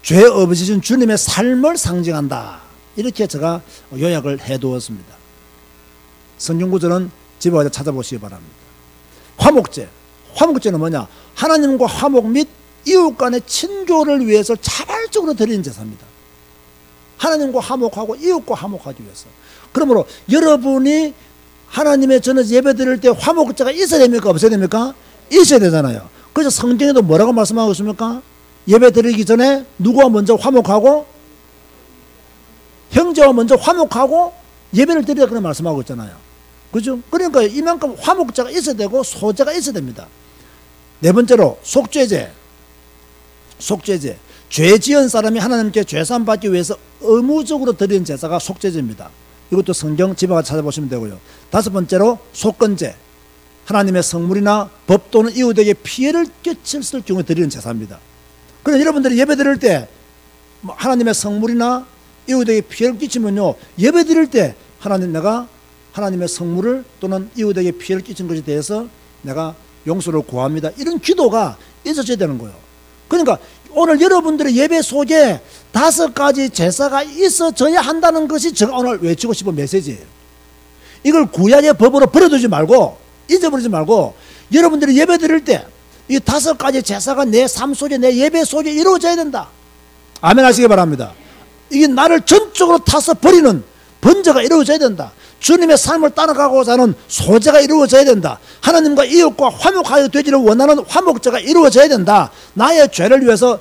죄 없으신 주님의 삶을 상징한다. 이렇게 제가 요약을 해두었습니다. 성경 구절은 집에 가서 찾아보시기 바랍니다. 화목제. 화목제는 뭐냐? 하나님과 화목 및 이웃 간의 친교를 위해서 자발적으로 드리는 제사입니다. 하나님과 화목하고 이웃과 화목하기 위해서. 그러므로 여러분이 하나님의 전에 예배 드릴 때 화목제가 있어야 됩니까? 없어야 됩니까? 있어야 되잖아요. 그래서 성경에도 뭐라고 말씀하고 있습니까? 예배 드리기 전에 누구와 먼저 화목하고 형제와 먼저 화목하고 예배를 드리라 그런 말씀하고 있잖아요. 그죠? 그러니까 이만큼 화목제가 있어야 되고 소제가 있어야 됩니다. 네 번째로 속죄제. 속죄제. 죄 지은 사람이 하나님께 죄산 받기 위해서 의무적으로 드리는 제사가 속죄제입니다. 이것도 성경 집에 가서 찾아보시면 되고요. 다섯 번째로 속건제. 하나님의 성물이나 법 또는 이웃에게 피해를 끼쳤을 경우에 드리는 제사입니다. 그래서 여러분들이 예배 드릴 때 하나님의 성물이나 이웃에게 피해를 끼치면요, 예배 드릴 때 내가 하나님의 성물을 또는 이웃에게 피해를 끼친 것에 대해서 내가 용서를 구합니다. 이런 기도가 있어져야 되는 거예요. 그러니까 오늘 여러분들의 예배 속에 5가지 제사가 있어져야 한다는 것이 제가 오늘 외치고 싶은 메시지예요. 이걸 구약의 법으로 버려두지 말고 잊어버리지 말고 여러분들이 예배 드릴 때 이 5가지 제사가 내 삶 속에 내 예배 속에 이루어져야 된다. 아멘 하시기 바랍니다. 이게 나를 전적으로 타서 버리는 번제가 이루어져야 된다. 주님의 삶을 따라가고자 하는 소제가 이루어져야 된다. 하나님과 이웃과 화목하여 되기를 원하는 화목제가 이루어져야 된다. 나의 죄를 위해서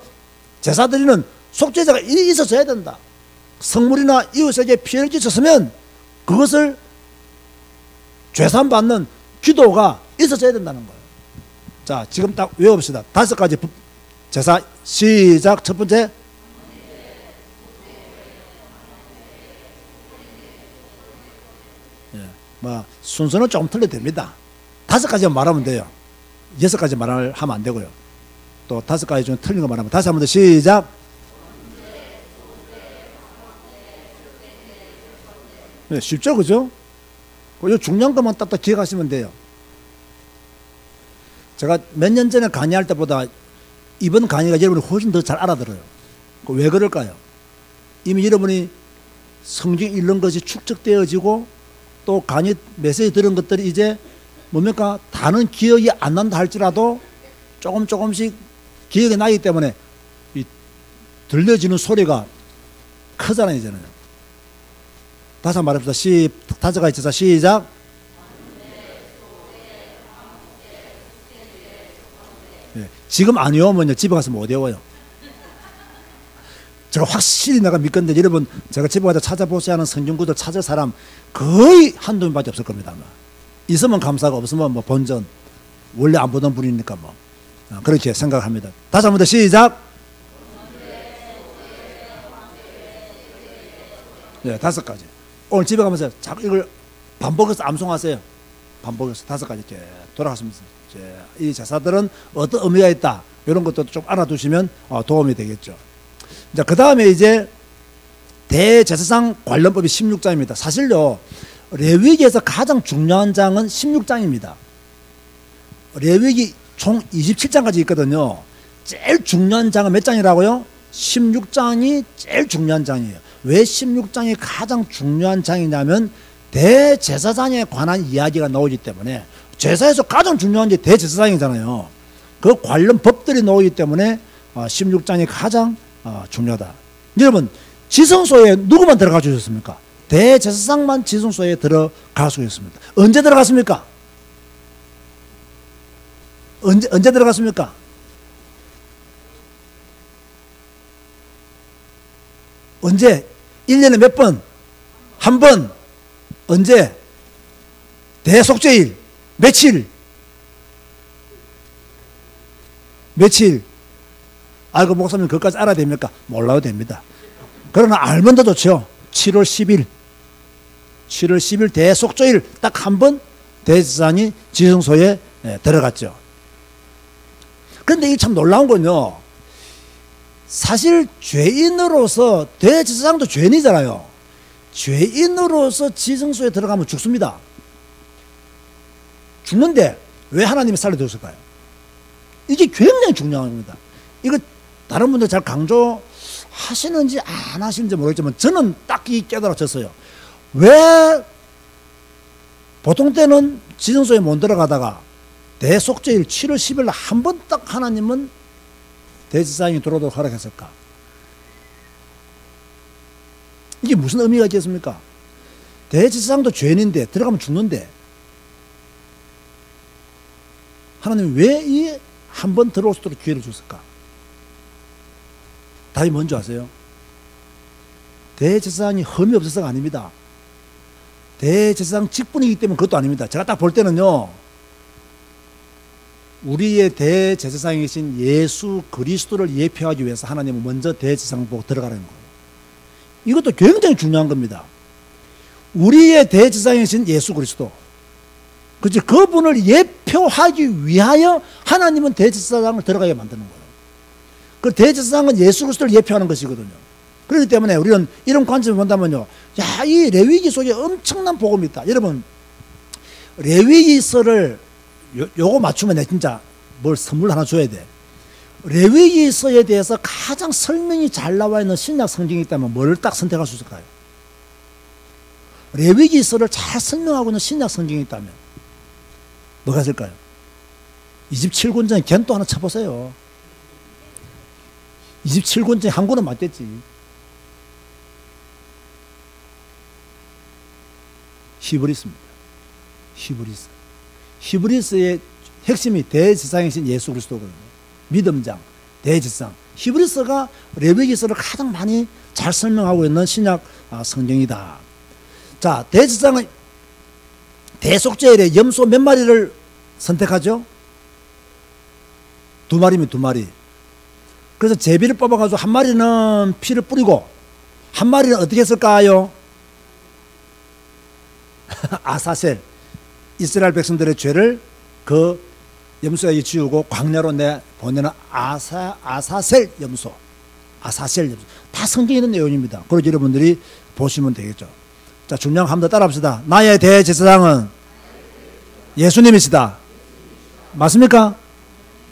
제사 드리는 속죄제가 있어져야 된다. 성물이나 이웃에게 피해를 끼쳤으면 그것을 죄산받는 기도가 있어져야 된다는 거예요. 자, 지금 딱 외워봅시다. 5가지 제사 시작. 첫 번째, 순서는 조금 틀려도 됩니다. 5가지만 말하면 돼요. 6가지 말하면 안 되고요. 또 5가지 중에 틀린 거 말하면 다시 한 번 더 시작. 네, 쉽죠, 그죠? 이 중요한 것만 딱딱 기억하시면 돼요. 제가 몇 년 전에 강의할 때보다 이번 강의가 여러분이 훨씬 더 잘 알아들어요. 왜 그럴까요? 이미 여러분이 성경 읽는 것이 축적되어지고 또 강의 메시지 들은 것들이 이제 뭡니까? 다는 기억이 안 난다 할지라도 조금씩 기억이 나기 때문에 이 들려지는 소리가 크잖아요, 이제는. 다시 한번 말합시다. 5가지 제사 시작. 네. 지금 안 외우면요, 집에 가서 못 외워요. 제가 확실히 내가 믿건데 여러분, 제가 집에 가서 찾아보셔야 하는 성경구절 찾을 사람 거의 한두 명밖에 없을 겁니다. 있으면 감사하고 없으면 뭐 본전, 원래 안 보던 분이니까 뭐 그렇게 생각합니다. 다시 한 번 더 시작. 네, 5가지. 오늘 집에 가면서 자꾸 이걸 반복해서 암송하세요. 반복해서 5가지 이렇게 돌아가시면서 이 제사들은 어떤 의미가 있다, 이런 것도 좀 알아두시면 도움이 되겠죠. 자, 그 다음에 이제 대제사장 관련법이 16장입니다. 사실요, 레위기에서 가장 중요한 장은 16장입니다. 레위기 총 27장까지 있거든요. 제일 중요한 장은 몇 장이라고요? 16장이 제일 중요한 장이에요. 왜 16장이 가장 중요한 장이냐면 대제사장에 관한 이야기가 나오기 때문에, 제사에서 가장 중요한 게 대제사장이잖아요. 그 관련 법들이 나오기 때문에 16장이 가장 중요하다. 여러분, 지성소에 누구만 들어가 주셨습니까? 대제사장만 지성소에 들어갈 수 있습니다. 언제 들어갔습니까? 언제 들어갔습니까? 언제? 1년에 몇 번? 한 번. 언제? 대속죄일. 며칠? 며칠? 알고 목사님 그것까지 알아야 됩니까? 몰라도 됩니다. 그러나 알면 더 좋죠. 7월 10일. 7월 10일 대속죄일 딱 한 번 대제사장이 지성소에 들어갔죠. 그런데 이게 참 놀라운 건요, 사실 죄인으로서, 대제사장도 죄인이잖아요. 죄인으로서 지성소에 들어가면 죽습니다. 죽는데 왜 하나님이 살려두셨을까요? 이게 굉장히 중요한 겁니다. 이거 다른 분들 잘 강조하시는지 안 하시는지 모르겠지만 저는 딱히 깨달아졌어요. 왜 보통 때는 지성소에 못 들어가다가 대속죄일 7월 10일 한 번 딱 하나님은 대제사장이 들어오도록 허락했을까? 이게 무슨 의미가 있겠습니까? 대제사장도 죄인인데 들어가면 죽는데 하나님이 왜 이 한 번 들어올 수 있도록 기회를 줬을까? 답이 뭔지 아세요? 대제사장이 흠이 없어서가 아닙니다. 대제사장 직분이기 때문에 그것도 아닙니다. 제가 딱 볼 때는요, 우리의 대제사장이신 예수 그리스도를 예표하기 위해서 하나님은 먼저 대제사장 보고 들어가라는 거예요. 이것도 굉장히 중요한 겁니다. 우리의 대제사장이신 예수 그리스도, 그치? 그분을 예표하기 위하여 하나님은 대제사장을 들어가게 만드는 거예요. 그 대제사장은 예수 그리스도를 예표하는 것이거든요. 그렇기 때문에 우리는 이런 관점을 본다면요, 야, 이 레위기 속에 엄청난 복음이 있다. 여러분, 레위기서를 요거 맞추면 내 진짜 뭘 선물 하나 줘야 돼. 레위기서에 대해서 가장 설명이 잘 나와 있는 신약 성경이 있다면 뭘 딱 선택할 수 있을까요? 레위기서를 잘 설명하고 있는 신약 성경이 있다면 뭐가 있을까요? 27권 중에 겐또 하나 쳐보세요. 27권 중에 한 권은 맞겠지. 히브리서입니다. 히브리서의 핵심이 대제사장이신 예수 그리스도거든요. 믿음장, 대제사장. 히브리서가 레위기서를 가장 많이 잘 설명하고 있는 신약 성경이다. 자, 대제사장은 대속죄일에 염소 몇 마리를 선택하죠? 2마리면 2마리. 그래서 제비를 뽑아가지고 한 마리는 피를 뿌리고 한 마리는 어떻게 했을까요? 아사셀, 이스라엘 백성들의 죄를 그 염소에게 지우고 광야로 보내는 아사셀 염소. 다 성경에 있는 내용입니다. 그래서 여러분들이 보시면 되겠죠. 자, 중요한 거 한 번 더 따라합시다. 나의 대제사장은 예수님이시다. 맞습니까?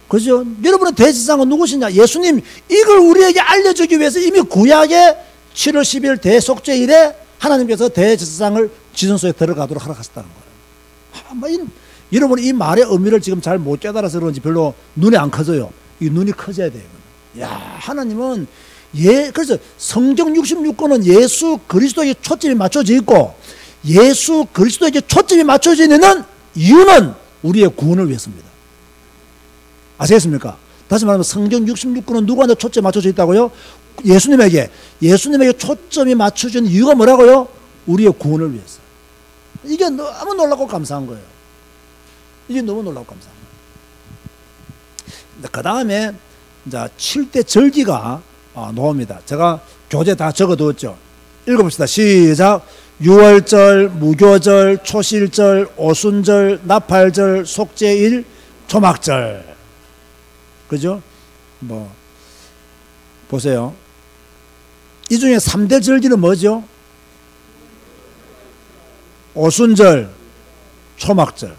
그죠? 여러분의 대제사장은 누구시냐? 예수님. 이걸 우리에게 알려주기 위해서 이미 구약의 7월 10일 대속죄일에 하나님께서 대제사장을 지성소에 들어가도록 허락하셨다는 거예요. 여러분, 이 말의 의미를 지금 잘 못 깨달아서 그런지 별로 눈에 안 커져요. 이 눈이 커져야 돼요. 야, 하나님은 그래서 성경 66권은 예수 그리스도에게 초점이 맞춰져 있고, 예수 그리스도에게 초점이 맞춰져 있는 이유는 우리의 구원을 위해서입니다. 아시겠습니까? 다시 말하면 성경 66권은 누구한테 초점이 맞춰져 있다고요? 예수님에게 초점이 맞춰진 이유가 뭐라고요? 우리의 구원을 위해서. 이게 너무 놀랍고 감사한 거예요. 이게 너무 놀랍고 감사한 거예요. 그 다음에 이제 7대 절기가 나옵니다. 제가 교재 다 적어두었죠. 읽어봅시다. 시작. 유월절, 무교절, 초실절, 오순절, 나팔절, 속죄일, 초막절. 그죠? 보세요. 이 중에 3대 절기는 뭐죠? 오순절, 초막절.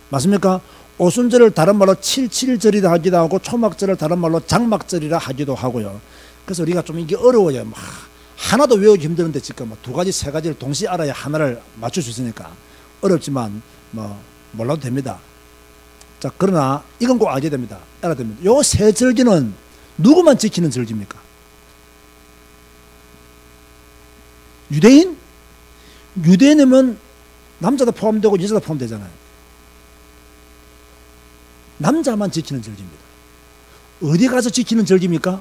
맞습니까? 오순절을 다른 말로 7.7절이라 하기도 하고 초막절을 다른 말로 장막절이라 하기도 하고요. 그래서 우리가 좀 이게 어려워요. 하나도 외우기 힘드는데 지금 2가지, 3가지를 동시에 알아야 하나를 맞출 수 있으니까 어렵지만 몰라도 됩니다. 자, 그러나 이건 꼭 알게 됩니다. 알아야 됩니다. 요 3절기는 누구만 지키는 절기입니까? 유대인? 유대인이면 남자도 포함되고 여자도 포함되잖아요. 남자만 지키는 절기입니다. 어디 가서 지키는 절기입니까?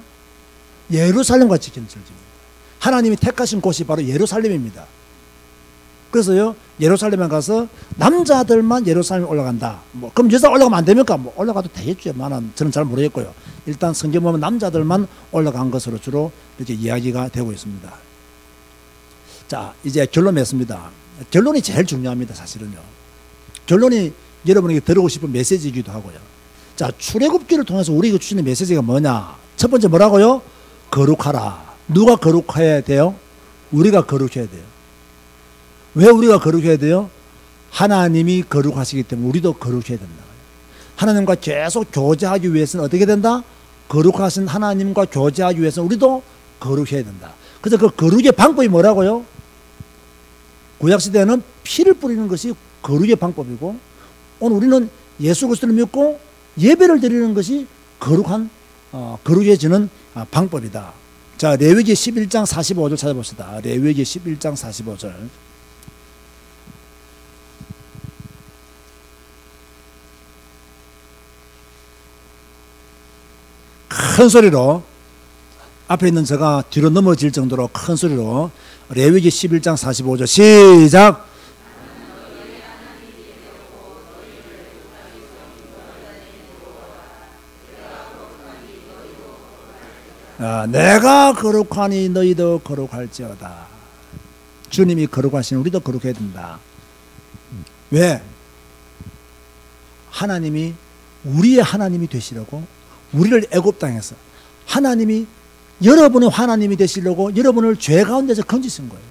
예루살렘 가서 지키는 절기입니다. 하나님이 택하신 곳이 바로 예루살렘입니다. 그래서요, 예루살렘에 가서 남자들만 예루살렘에 올라간다. 그럼 여자 올라가면 안 됩니까? 올라가도 되겠죠. 저는 잘 모르겠고요. 일단 성경 보면 남자들만 올라간 것으로 주로 이렇게 이야기가 되고 있습니다. 자, 이제 결론 맺습니다. 결론이 제일 중요합니다. 사실은요. 결론이 여러분에게 들으고 싶은 메시지이기도 하고요. 자, 출애굽기를 통해서 우리에게 주시는 메시지가 뭐냐? 첫 번째 뭐라고요? 거룩하라. 누가 거룩해야 돼요? 우리가 거룩해야 돼요. 왜 우리가 거룩해야 돼요? 하나님이 거룩하시기 때문에 우리도 거룩해야 된다. 하나님과 계속 교제하기 위해서는 어떻게 된다? 거룩하신 하나님과 교제하기 위해서는 우리도 거룩해야 된다. 그래서 그 거룩의 방법이 뭐라고요? 구약시대에는 피를 뿌리는 것이 거룩의 방법이고, 오늘 우리는 예수 그리스도를 믿고 예배를 드리는 것이 거룩해지는 방법이다. 자, 레위기 11장 45절 찾아봅시다. 레위기 11장 45절. 큰 소리로, 앞에 있는 저가 뒤로 넘어질 정도로 큰 소리로 레위기 11장 45절 시작. 내가 거룩하니 너희도 거룩할지어다. 주님이 거룩하시니 우리도 거룩해야 된다. 왜? 하나님이 우리의 하나님이 되시려고, 우리를 애굽 땅에서 하나님이 여러분의 하나님이 되시려고 여러분을 죄 가운데서 건지신 거예요.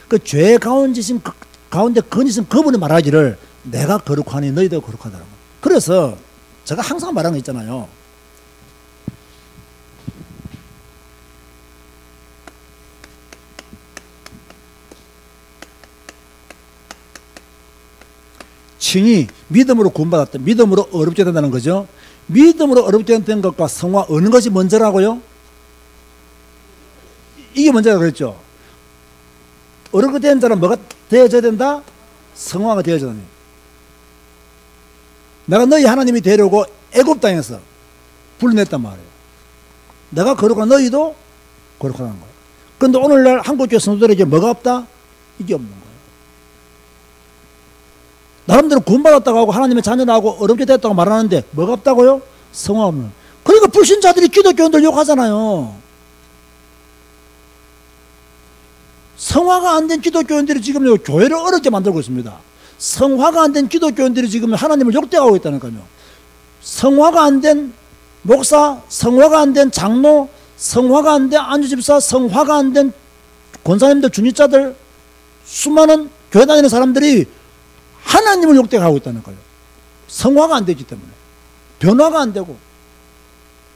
그 죄 가운데 건지신 그분이 말하기를 내가 거룩하니 너희도 거룩하다라고. 그래서 제가 항상 말하는 거 있잖아요. 칭이 믿음으로 구원받았다. 믿음으로 어렵게 된다는 거죠. 믿음으로 어렵게 된 것과 성화 어느 것이 먼저라고요? 이게 먼저라고 그랬죠. 어렵게 된 자는 뭐가 되어져야 된다? 성화가 되어져야 된다. 내가 너희 하나님이 되려고 애굽 땅에서 불러냈단 말이에요. 내가 거룩한 너희도 거룩하다는 거예요. 그런데 오늘날 한국교회 성도들에게 뭐가 없다? 이게 없는 거예요. 나름대로 구원받았다고 하고 하나님의 자녀라고 어렵게 됐다고 말하는데 뭐가 없다고요? 성화 없는. 그러니까 불신자들이 기독교인들 욕하잖아요. 성화가 안 된 기독교인들이 지금 교회를 어렵게 만들고 있습니다. 성화가 안 된 기독교인들이 지금 하나님을 욕대하고 있다니까요. 성화가 안 된 목사, 성화가 안 된 장로, 성화가 안 된 안주집사, 성화가 안 된 권사님들, 중직자들, 수많은 교회 다니는 사람들이 하나님을 욕대하고 있다는 거예요. 성화가 안 되기 때문에. 변화가 안 되고.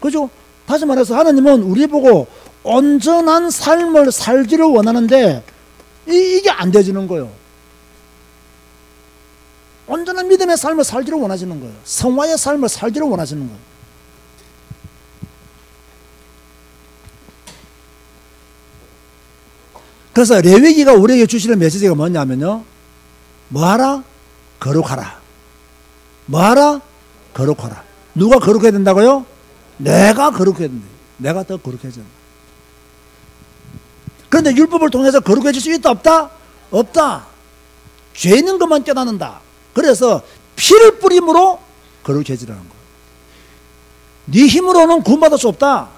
그죠? 다시 말해서 하나님은 우리 보고 온전한 삶을 살기를 원하는데 이게 안 되지는 거예요. 온전한 믿음의 삶을 살기를 원하시는 거예요. 성화의 삶을 살기를 원하시는 거예요. 그래서 레위기가 우리에게 주시는 메시지가 뭐냐면요. 뭐하라? 거룩하라. 뭐하라? 거룩하라. 누가 거룩해야 된다고요? 내가 거룩해야 된다. 내가 더 거룩해져야 된다. 그런데 율법을 통해서 거룩해질 수 있다 없다? 없다. 죄 있는 것만 깨닫는다. 그래서 피를 뿌림으로 거룩해지라는 거예요. 네 힘으로는 구원받을 수 없다.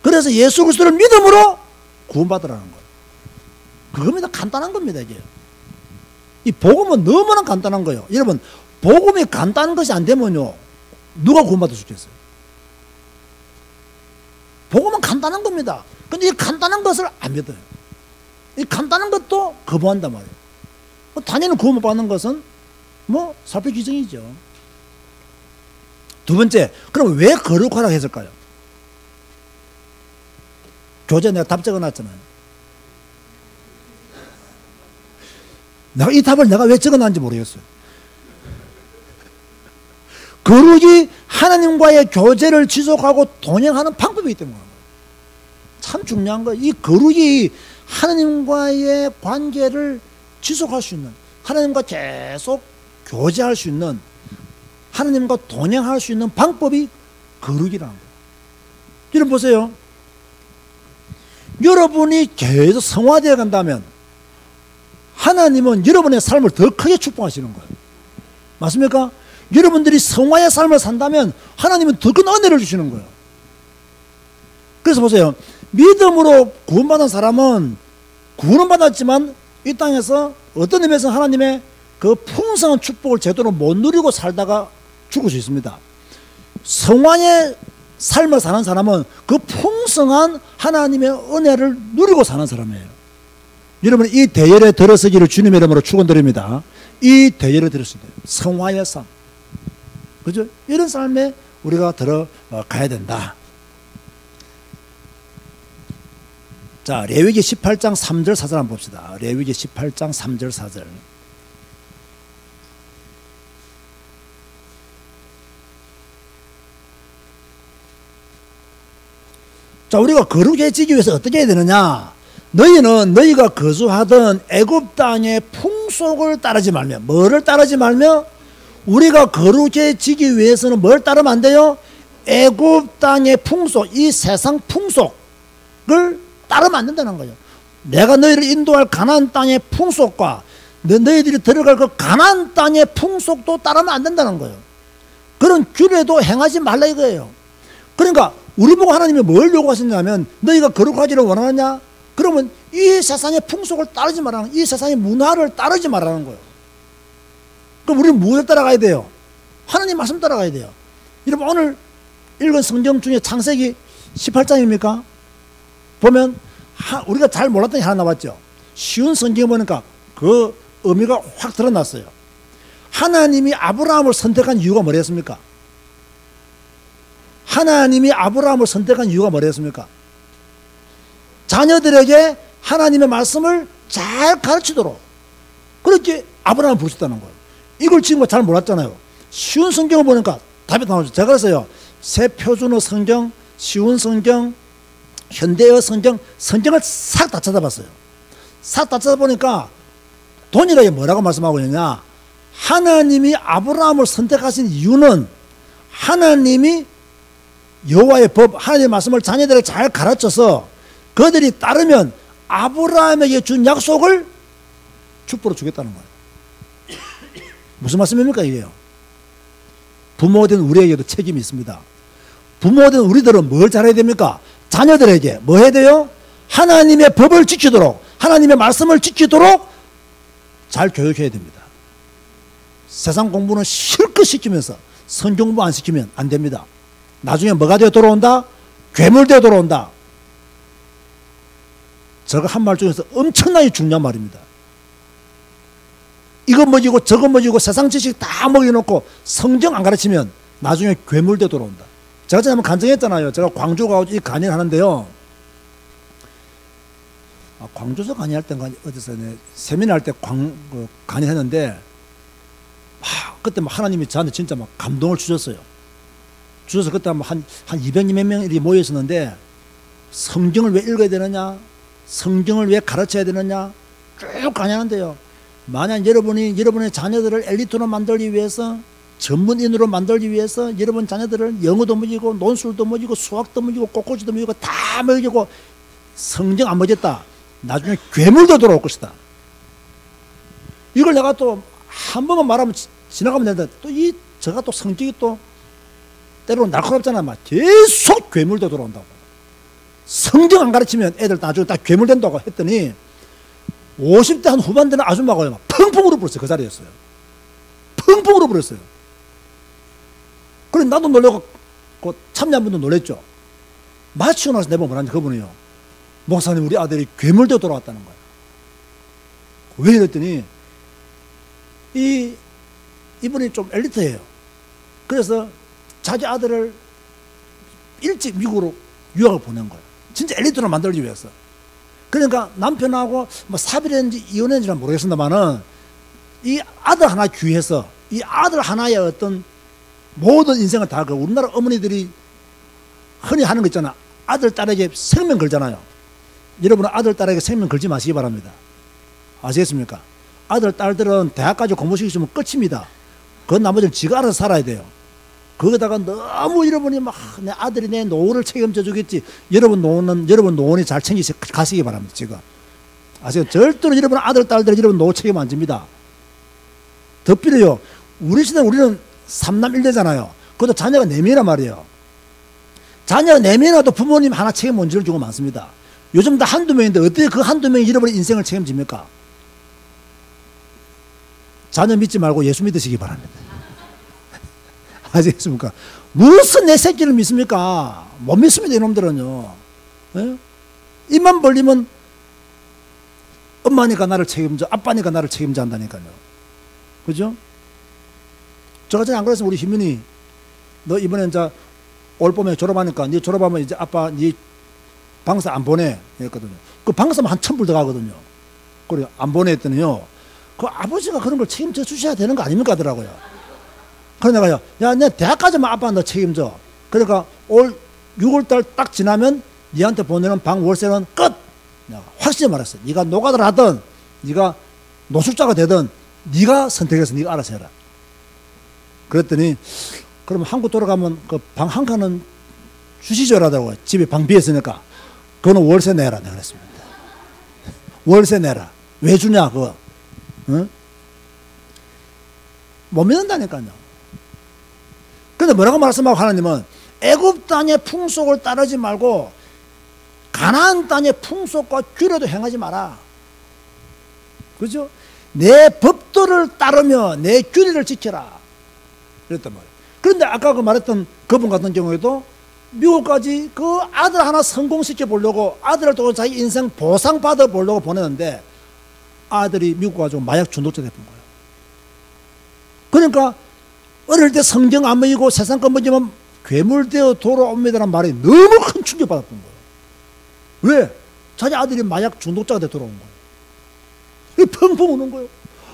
그래서 예수 그리스도를 믿음으로 구원받으라는 거예요. 그겁니다. 간단한 겁니다. 이게. 이 복음은 너무나 간단한 거예요. 여러분, 복음이 간단한 것이 안 되면요, 누가 구원받을 수 있겠어요? 복음은 간단한 겁니다. 근데 이 간단한 것을 안 믿어요. 이 간단한 것도 거부한단 말이에요. 당연히 구원받는 것은 사표 기정이죠. 두 번째, 그럼 왜 거룩하라고 했을까요? 교재 내가 답 적어놨잖아요. 이 답을 내가 왜 적어놨는지 모르겠어요. 거룩이 하나님과의 교제를 지속하고 동행하는 방법이기 때문에. 참 중요한 거예요. 이 거룩이 하나님과의 관계를 지속할 수 있는, 하나님과 계속 교제할 수 있는, 하나님과 동행할 수 있는 방법이 거룩이라는 거예요. 여러분 보세요. 여러분이 계속 성화되어 간다면 하나님은 여러분의 삶을 더 크게 축복하시는 거예요. 맞습니까? 여러분들이 성화의 삶을 산다면 하나님은 더 큰 은혜를 주시는 거예요. 그래서 보세요. 믿음으로 구원받은 사람은 구원은 받았지만 이 땅에서 어떤 의미에서 하나님의 그 풍성한 축복을 제대로 못 누리고 살다가 죽을 수 있습니다. 성화의 삶을 사는 사람은 그 풍성한 하나님의 은혜를 누리고 사는 사람이에요. 여러분, 이 대열에 들어서기를 주님의 이름으로 축원드립니다. 이 대열에 들어서야 돼요. 성화의 삶. 그죠? 이런 삶에 우리가 들어가야 된다. 자, 레위기 18장 3절 4절 한번 봅시다. 레위기 18장 3절 4절. 자, 우리가 거룩해지기 위해서 어떻게 해야 되느냐? 너희는 너희가 거주하던 애굽 땅의 풍속을 따르지 말며, 뭐를 따르지 말며? 우리가 거룩해지기 위해서는 뭘 따르면 안 돼요? 애굽 땅의 풍속, 이 세상 풍속을 따르면 안 된다는 거예요. 내가 너희를 인도할 가나안 땅의 풍속과 너희들이 들어갈 그 가나안 땅의 풍속도 따르면 안 된다는 거예요. 그런 규례도 행하지 말라 이거예요. 그러니까 우리 보고 하나님이 뭘 요구하셨냐면, 너희가 거룩하기를 원하느냐? 그러면 이 세상의 풍속을 따르지 말라는, 이 세상의 문화를 따르지 말라는 거예요. 그럼 우리는 무엇을 따라가야 돼요? 하나님 말씀 따라가야 돼요. 여러분, 오늘 읽은 성경 중에 창세기 18장입니까? 보면 우리가 잘 몰랐던 게 하나 나왔죠. 쉬운 성경에 보니까 그 의미가 확 드러났어요. 하나님이 아브라함을 선택한 이유가 뭐랬습니까? 하나님이 아브라함을 선택한 이유가 뭐랬습니까? 자녀들에게 하나님의 말씀을 잘 가르치도록 그렇게 아브라함을 부르셨다는 거예요. 이걸 지금 잘 몰랐잖아요. 쉬운 성경을 보니까 답이 나오죠. 제가 그래서요, 새 표준어 성경, 쉬운 성경, 현대어 성경, 성경을 싹 다 찾아봤어요. 싹 다 찾아보니까 동일하게 뭐라고 말씀하고 있느냐? 하나님이 아브라함을 선택하신 이유는 하나님이 여호와의 법, 하나님의 말씀을 자녀들에게 잘 가르쳐서 그들이 따르면 아브라함에게 준 약속을 축복으로 주겠다는 거예요. 무슨 말씀입니까 이게요? 부모된 우리에게도 책임이 있습니다. 부모된 우리들은 뭘 잘해야 됩니까? 자녀들에게 뭐 해야 돼요? 하나님의 법을 지키도록, 하나님의 말씀을 지키도록 잘 교육해야 됩니다. 세상 공부는 실컷 시키면서 성경 공부 안 시키면 안 됩니다. 나중에 뭐가 되어 돌아온다? 괴물 되어 돌아온다. 저거 한 말 중에서 엄청나게 중요한 말입니다. 이거 먹이고 저거 먹이고 세상 지식 다 먹여놓고 성경 안 가르치면 나중에 괴물 되어 돌아온다. 제가 지난번 간증했잖아요. 제가 광주 가서 이 강의를 하는데요. 광주에서 강의할 때인가 어디서 세미나 할 때 강의했는데 그때 막 하나님이 저한테 진짜 막 감동을 주셨어요. 주셔서 그때 한 200몇 명이 모여 있었는데 성경을 왜 읽어야 되느냐? 성경을 왜 가르쳐야 되느냐? 쭉 강의하는데요. 만약 여러분의 자녀들을 엘리트로 만들기 위해서, 전문인으로 만들기 위해서 여러분 자녀들을 영어도 먹이고 논술도 먹이고 수학도 먹이고 꽃꽂이도 먹이고 다 먹이고 성경 안 먹였다. 나중에 괴물도 돌아올 것이다. 이걸 내가 또 한 번만 말하면 지나가면 되는데 제가 또 성격이 또 때로는 날카롭잖아. 막 계속 괴물도 돌아온다고. 성경 안 가르치면 애들 나중에 다 괴물 된다고 했더니 50대 한 후반 되는 아줌마가 막 펑펑 울어버렸어요. 그 자리였어요. 펑펑 울어버렸어요. 그래 나도 놀래고 참여한 분도 놀랬죠. 마치고 나서 내보면 뭐라는지 그분이요. 목사님 우리 아들이 괴물되어 돌아왔다는 거예요. 왜 이랬더니 이분이 좀 엘리트예요. 그래서 자기 아들을 일찍 미국으로 유학을 보낸 거예요. 진짜 엘리트로 만들기 위해서. 그러니까 남편하고 뭐 사별했는지 이혼했는지는 모르겠습니다만은 이 아들 하나 귀해서 이 아들 하나의 어떤 모든 인생을 다 우리나라 어머니들이 흔히 하는 거 있잖아. 아들 딸에게 생명 걸잖아요. 여러분은 아들 딸에게 생명 걸지 마시기 바랍니다. 아시겠습니까? 아들 딸들은 대학까지 공부시키시면 끝입니다. 그 나머지는 지가 알아서 살아야 돼요. 거기다가 너무 여러분이 막 내 아들이 내 노후를 책임져 주겠지. 여러분 노원이 잘 가시기 바랍니다. 지금 아시죠? 절대로 여러분 아들 딸들 여러분 노후 책임 안 집니다. 덧비려요. 우리 시대 우리는 3남 1대잖아요. 그것도 자녀가 4명이란 말이에요. 자녀가 4명이라도 부모님 하나 책임 못 지는 경우가 많습니다. 요즘 다 한두 명인데 어떻게 그 한두 명이 잃어버린 인생을 책임집니까? 자녀 믿지 말고 예수 믿으시기 바랍니다. 아시겠습니까? 무슨 내 새끼를 믿습니까? 못 믿습니다. 이놈들은요. 예? 입만 벌리면 엄마니까 나를 책임져, 아빠니까 나를 책임져 한다니까요. 그죠? 저가 전에 안 그랬으면 우리 희민이 너 이번에 이제 올 봄에 졸업하니까 네 졸업하면 이제 아빠 네 방사 안 보내 했거든요. 그 방사면 한 1,000불 더 가거든요. 그래 안 보냈더니요. 그 아버지가 그런 걸 책임져 주셔야 되는 거 아닙니까 하더라고요. 그래 내가요. 야, 내 대학까지만 아빠 너 책임져. 그러니까 올 6월달 딱 지나면 니한테 보내는 방 월세는 끝. 내가 확실히 말했어. 네가 노가다를 하든 네가 노숙자가 되든 네가 선택해서 네가 알아서 해라. 그랬더니 그럼 한국 돌아가면 그 방 한 칸은 주시죠라고. 집에 방 비었으니까 그거는 월세 내라. 내가 그랬습니다. 월세 내라. 왜 주냐 그거. 응? 못 믿는다니까요. 근데 뭐라고 말씀하고 하나님은 애굽 땅의 풍속을 따르지 말고 가나안 땅의 풍속과 규례도 행하지 마라. 그죠? 내 법도를 따르며 내 규례를 지켜라. 그랬단 말이에요. 그런데 아까 그 말했던 그분 같은 경우에도 미국까지 그 아들 하나 성공시켜 보려고 아들을 또 자기 인생 보상 받아 보려고 보내는데 아들이 미국 가지고 마약 중독자 됐던 거예요. 그러니까 어릴 때 성경 안 먹이고 세상 것 먹이면 괴물되어 돌아옵니다라는 말이 너무 큰 충격받았던 거예요. 왜? 자기 아들이 마약 중독자가 돼 돌아온 거예요. 펑펑 우는 거예요.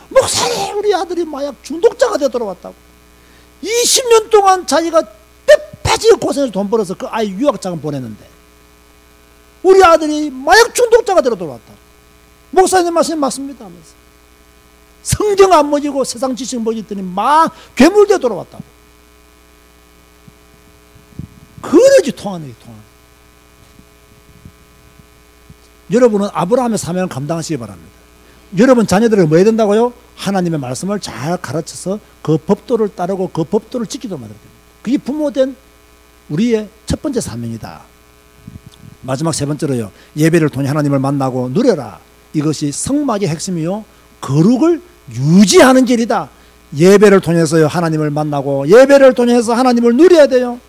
목사님 우리 아들이 마약 중독자가 돼 돌아왔다고. 20년 동안 자기가 뼈빠지게 고생해서 돈 벌어서 그 아이 유학자금 보냈는데 우리 아들이 마약 중독자가 되어 돌아왔다고. 목사님 말씀이 맞습니다 하면서 성경 안 먹이고 세상 지식 먹이더니 막 괴물되어 돌아왔다고. 그러지 통하는 게 통하는. 여러분은 아브라함의 사명을 감당하시기 바랍니다. 여러분 자녀들에게 뭐 해야 된다고요? 하나님의 말씀을 잘 가르쳐서 그 법도를 따르고 그 법도를 지키도록 만들어야 됩니다. 그게 부모된 우리의 첫 번째 사명이다. 마지막 세 번째로요. 예배를 통해 하나님을 만나고 누려라. 이것이 성막의 핵심이요. 거룩을 유지하는 길이다. 예배를 통해서요. 하나님을 만나고 예배를 통해서 하나님을 누려야 돼요.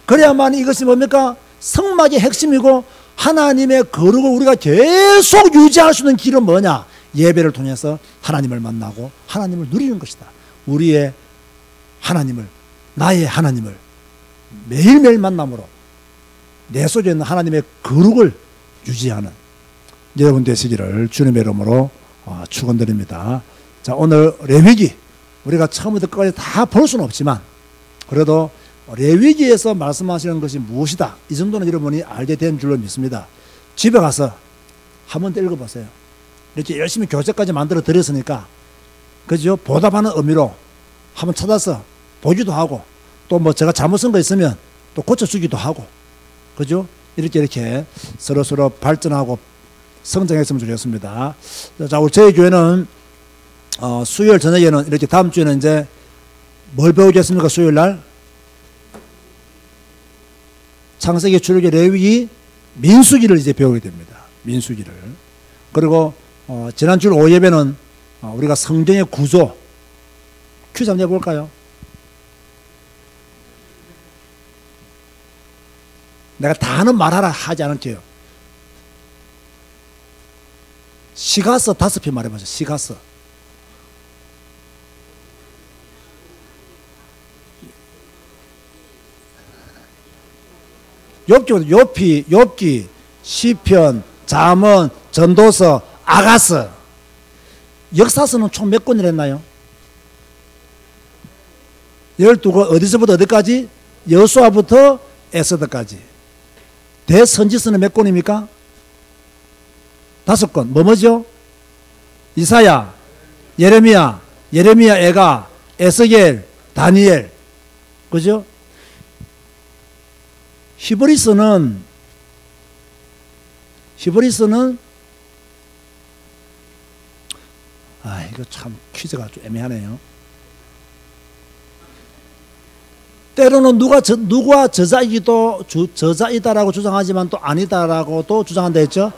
그래야만 이것이 뭡니까? 성막의 핵심이고 하나님의 거룩을 우리가 계속 유지할 수 있는 길은 뭐냐? 예배를 통해서 하나님을 만나고 하나님을 누리는 것이다. 우리의 하나님을, 나의 하나님을 매일매일 만남으로 내 속에 있는 하나님의 거룩을 유지하는 여러분 되시기를 주님의 이름으로 축원드립니다. 자, 오늘 레위기 우리가 처음부터 끝까지 다 볼 수는 없지만 그래도 레위기에서 말씀하시는 것이 무엇이다. 이 정도는 여러분이 알게 된 줄로 믿습니다. 집에 가서 한 번 더 읽어보세요. 이렇게 열심히 교재까지 만들어 드렸으니까 그죠? 보답하는 의미로 한번 찾아서 보기도 하고 또 뭐 제가 잘못 쓴 거 있으면 또 고쳐주기도 하고 그죠? 이렇게 서로 발전하고 성장했으면 좋겠습니다. 자, 우리 저희 교회는 수요일 저녁에는 이렇게 다음 주에는 이제 뭘 배우겠습니까? 수요일 날 창세기, 출애굽기, 레위기, 민수기를 이제 배우게 됩니다. 민수기를. 그리고 지난주 오후 예배는 우리가 성경의 구조 퀴즈 한번 해볼까요? 내가 다 아는 말하라 하지 않을게요. 시가서 5편 말해보세요. 시가서. 욥기, 시편, 잠언, 전도서, 아가서. 역사서는 총 몇 권을 했나요? 12권. 어디서부터 어디까지? 여호수아부터 에스더까지. 대선지서는 몇 권입니까? 5권. 뭐죠? 이사야, 예레미야, 애가, 에스겔, 다니엘. 그죠? 히브리서는 이거 참 퀴즈가 좀 애매하네요. 때로는 누가 저자이다라고 주장하지만 또 아니다라고 또 주장한다 했죠.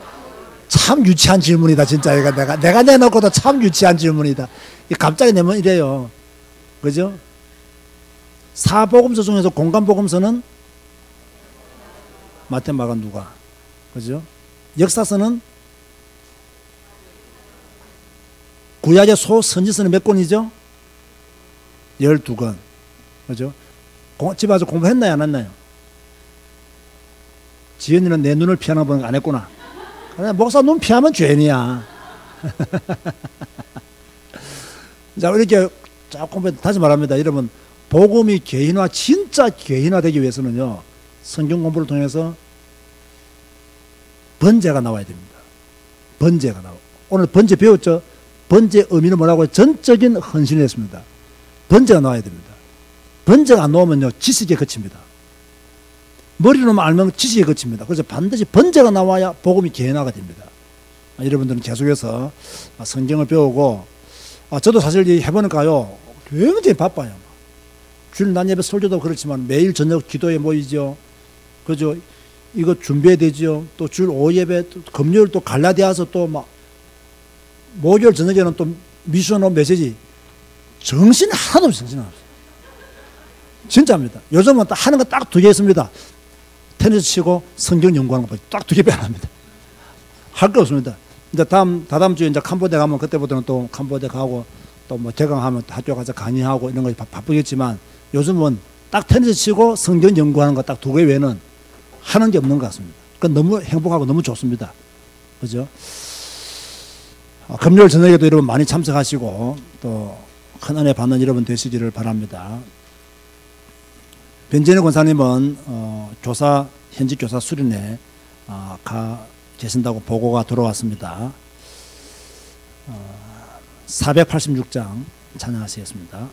참 유치한 질문이다 진짜. 내가 내놓고도 참 유치한 질문이다. 갑자기 내면 이래요. 그죠? 사복음서 중에서 공간복음서는 마태, 마가, 누가. 그죠? 역사서는 구약의 소선지서는 몇 권이죠? 12권. 그죠? 집에 와서 공부했나요? 안 했나요? 지연이는 내 눈을 피하나 보는 거 안 했구나. 그래, 목사 눈 피하면 죄인이야. 자, 이렇게 조금 다시 말합니다. 여러분, 복음이 진짜 개인화되기 위해서는요, 성경 공부를 통해서 번제가 나와야 됩니다. 번제가 나와. 오늘 번제 배웠죠? 번제 의미는 뭐라고요? 전적인 헌신을 했습니다. 번제가 나와야 됩니다. 번제가 안 나오면요, 지식에 그칩니다. 머리로만 알면 지식에 그칩니다. 그래서 반드시 번제가 나와야 복음이 개연화가 됩니다. 여러분들은 계속해서 성경을 배우고, 저도 사실 해보니까요, 굉장히 바빠요. 주일 낮 예배 설교도 그렇지만 매일 저녁 기도에 모이죠. 그죠? 이거 준비해야 되죠. 또 주일 오후 예배, 또 금요일 또 갈라디아서 또 막, 목요일 저녁에는 또 미션오 메시지. 정신 하나도 없어요. 정신 하나도 없어요. 진짜입니다. 요즘은 딱 하는 거 딱 2개 있습니다. 테니스 치고 성경 연구하는 거 딱 2개 빼야 합니다. 할 거 없습니다. 이제 다다음 주에 이제 캄보디아 가면 그때부터는 또 캄보디아 가고 또 뭐 개강하면 학교 가서 강의하고 이런 거 바쁘겠지만 요즘은 딱 테니스 치고 성경 연구하는 거 딱 2개 외에는 하는 게 없는 것 같습니다. 그건 너무 행복하고 너무 좋습니다. 그죠? 금요일 저녁에도 여러분 많이 참석하시고 또 큰 은혜 받는 여러분 되시기를 바랍니다. 변진희 권사님은 현직 교사 수련회 가 계신다고 보고가 들어왔습니다. 486장 찬양하시겠습니다.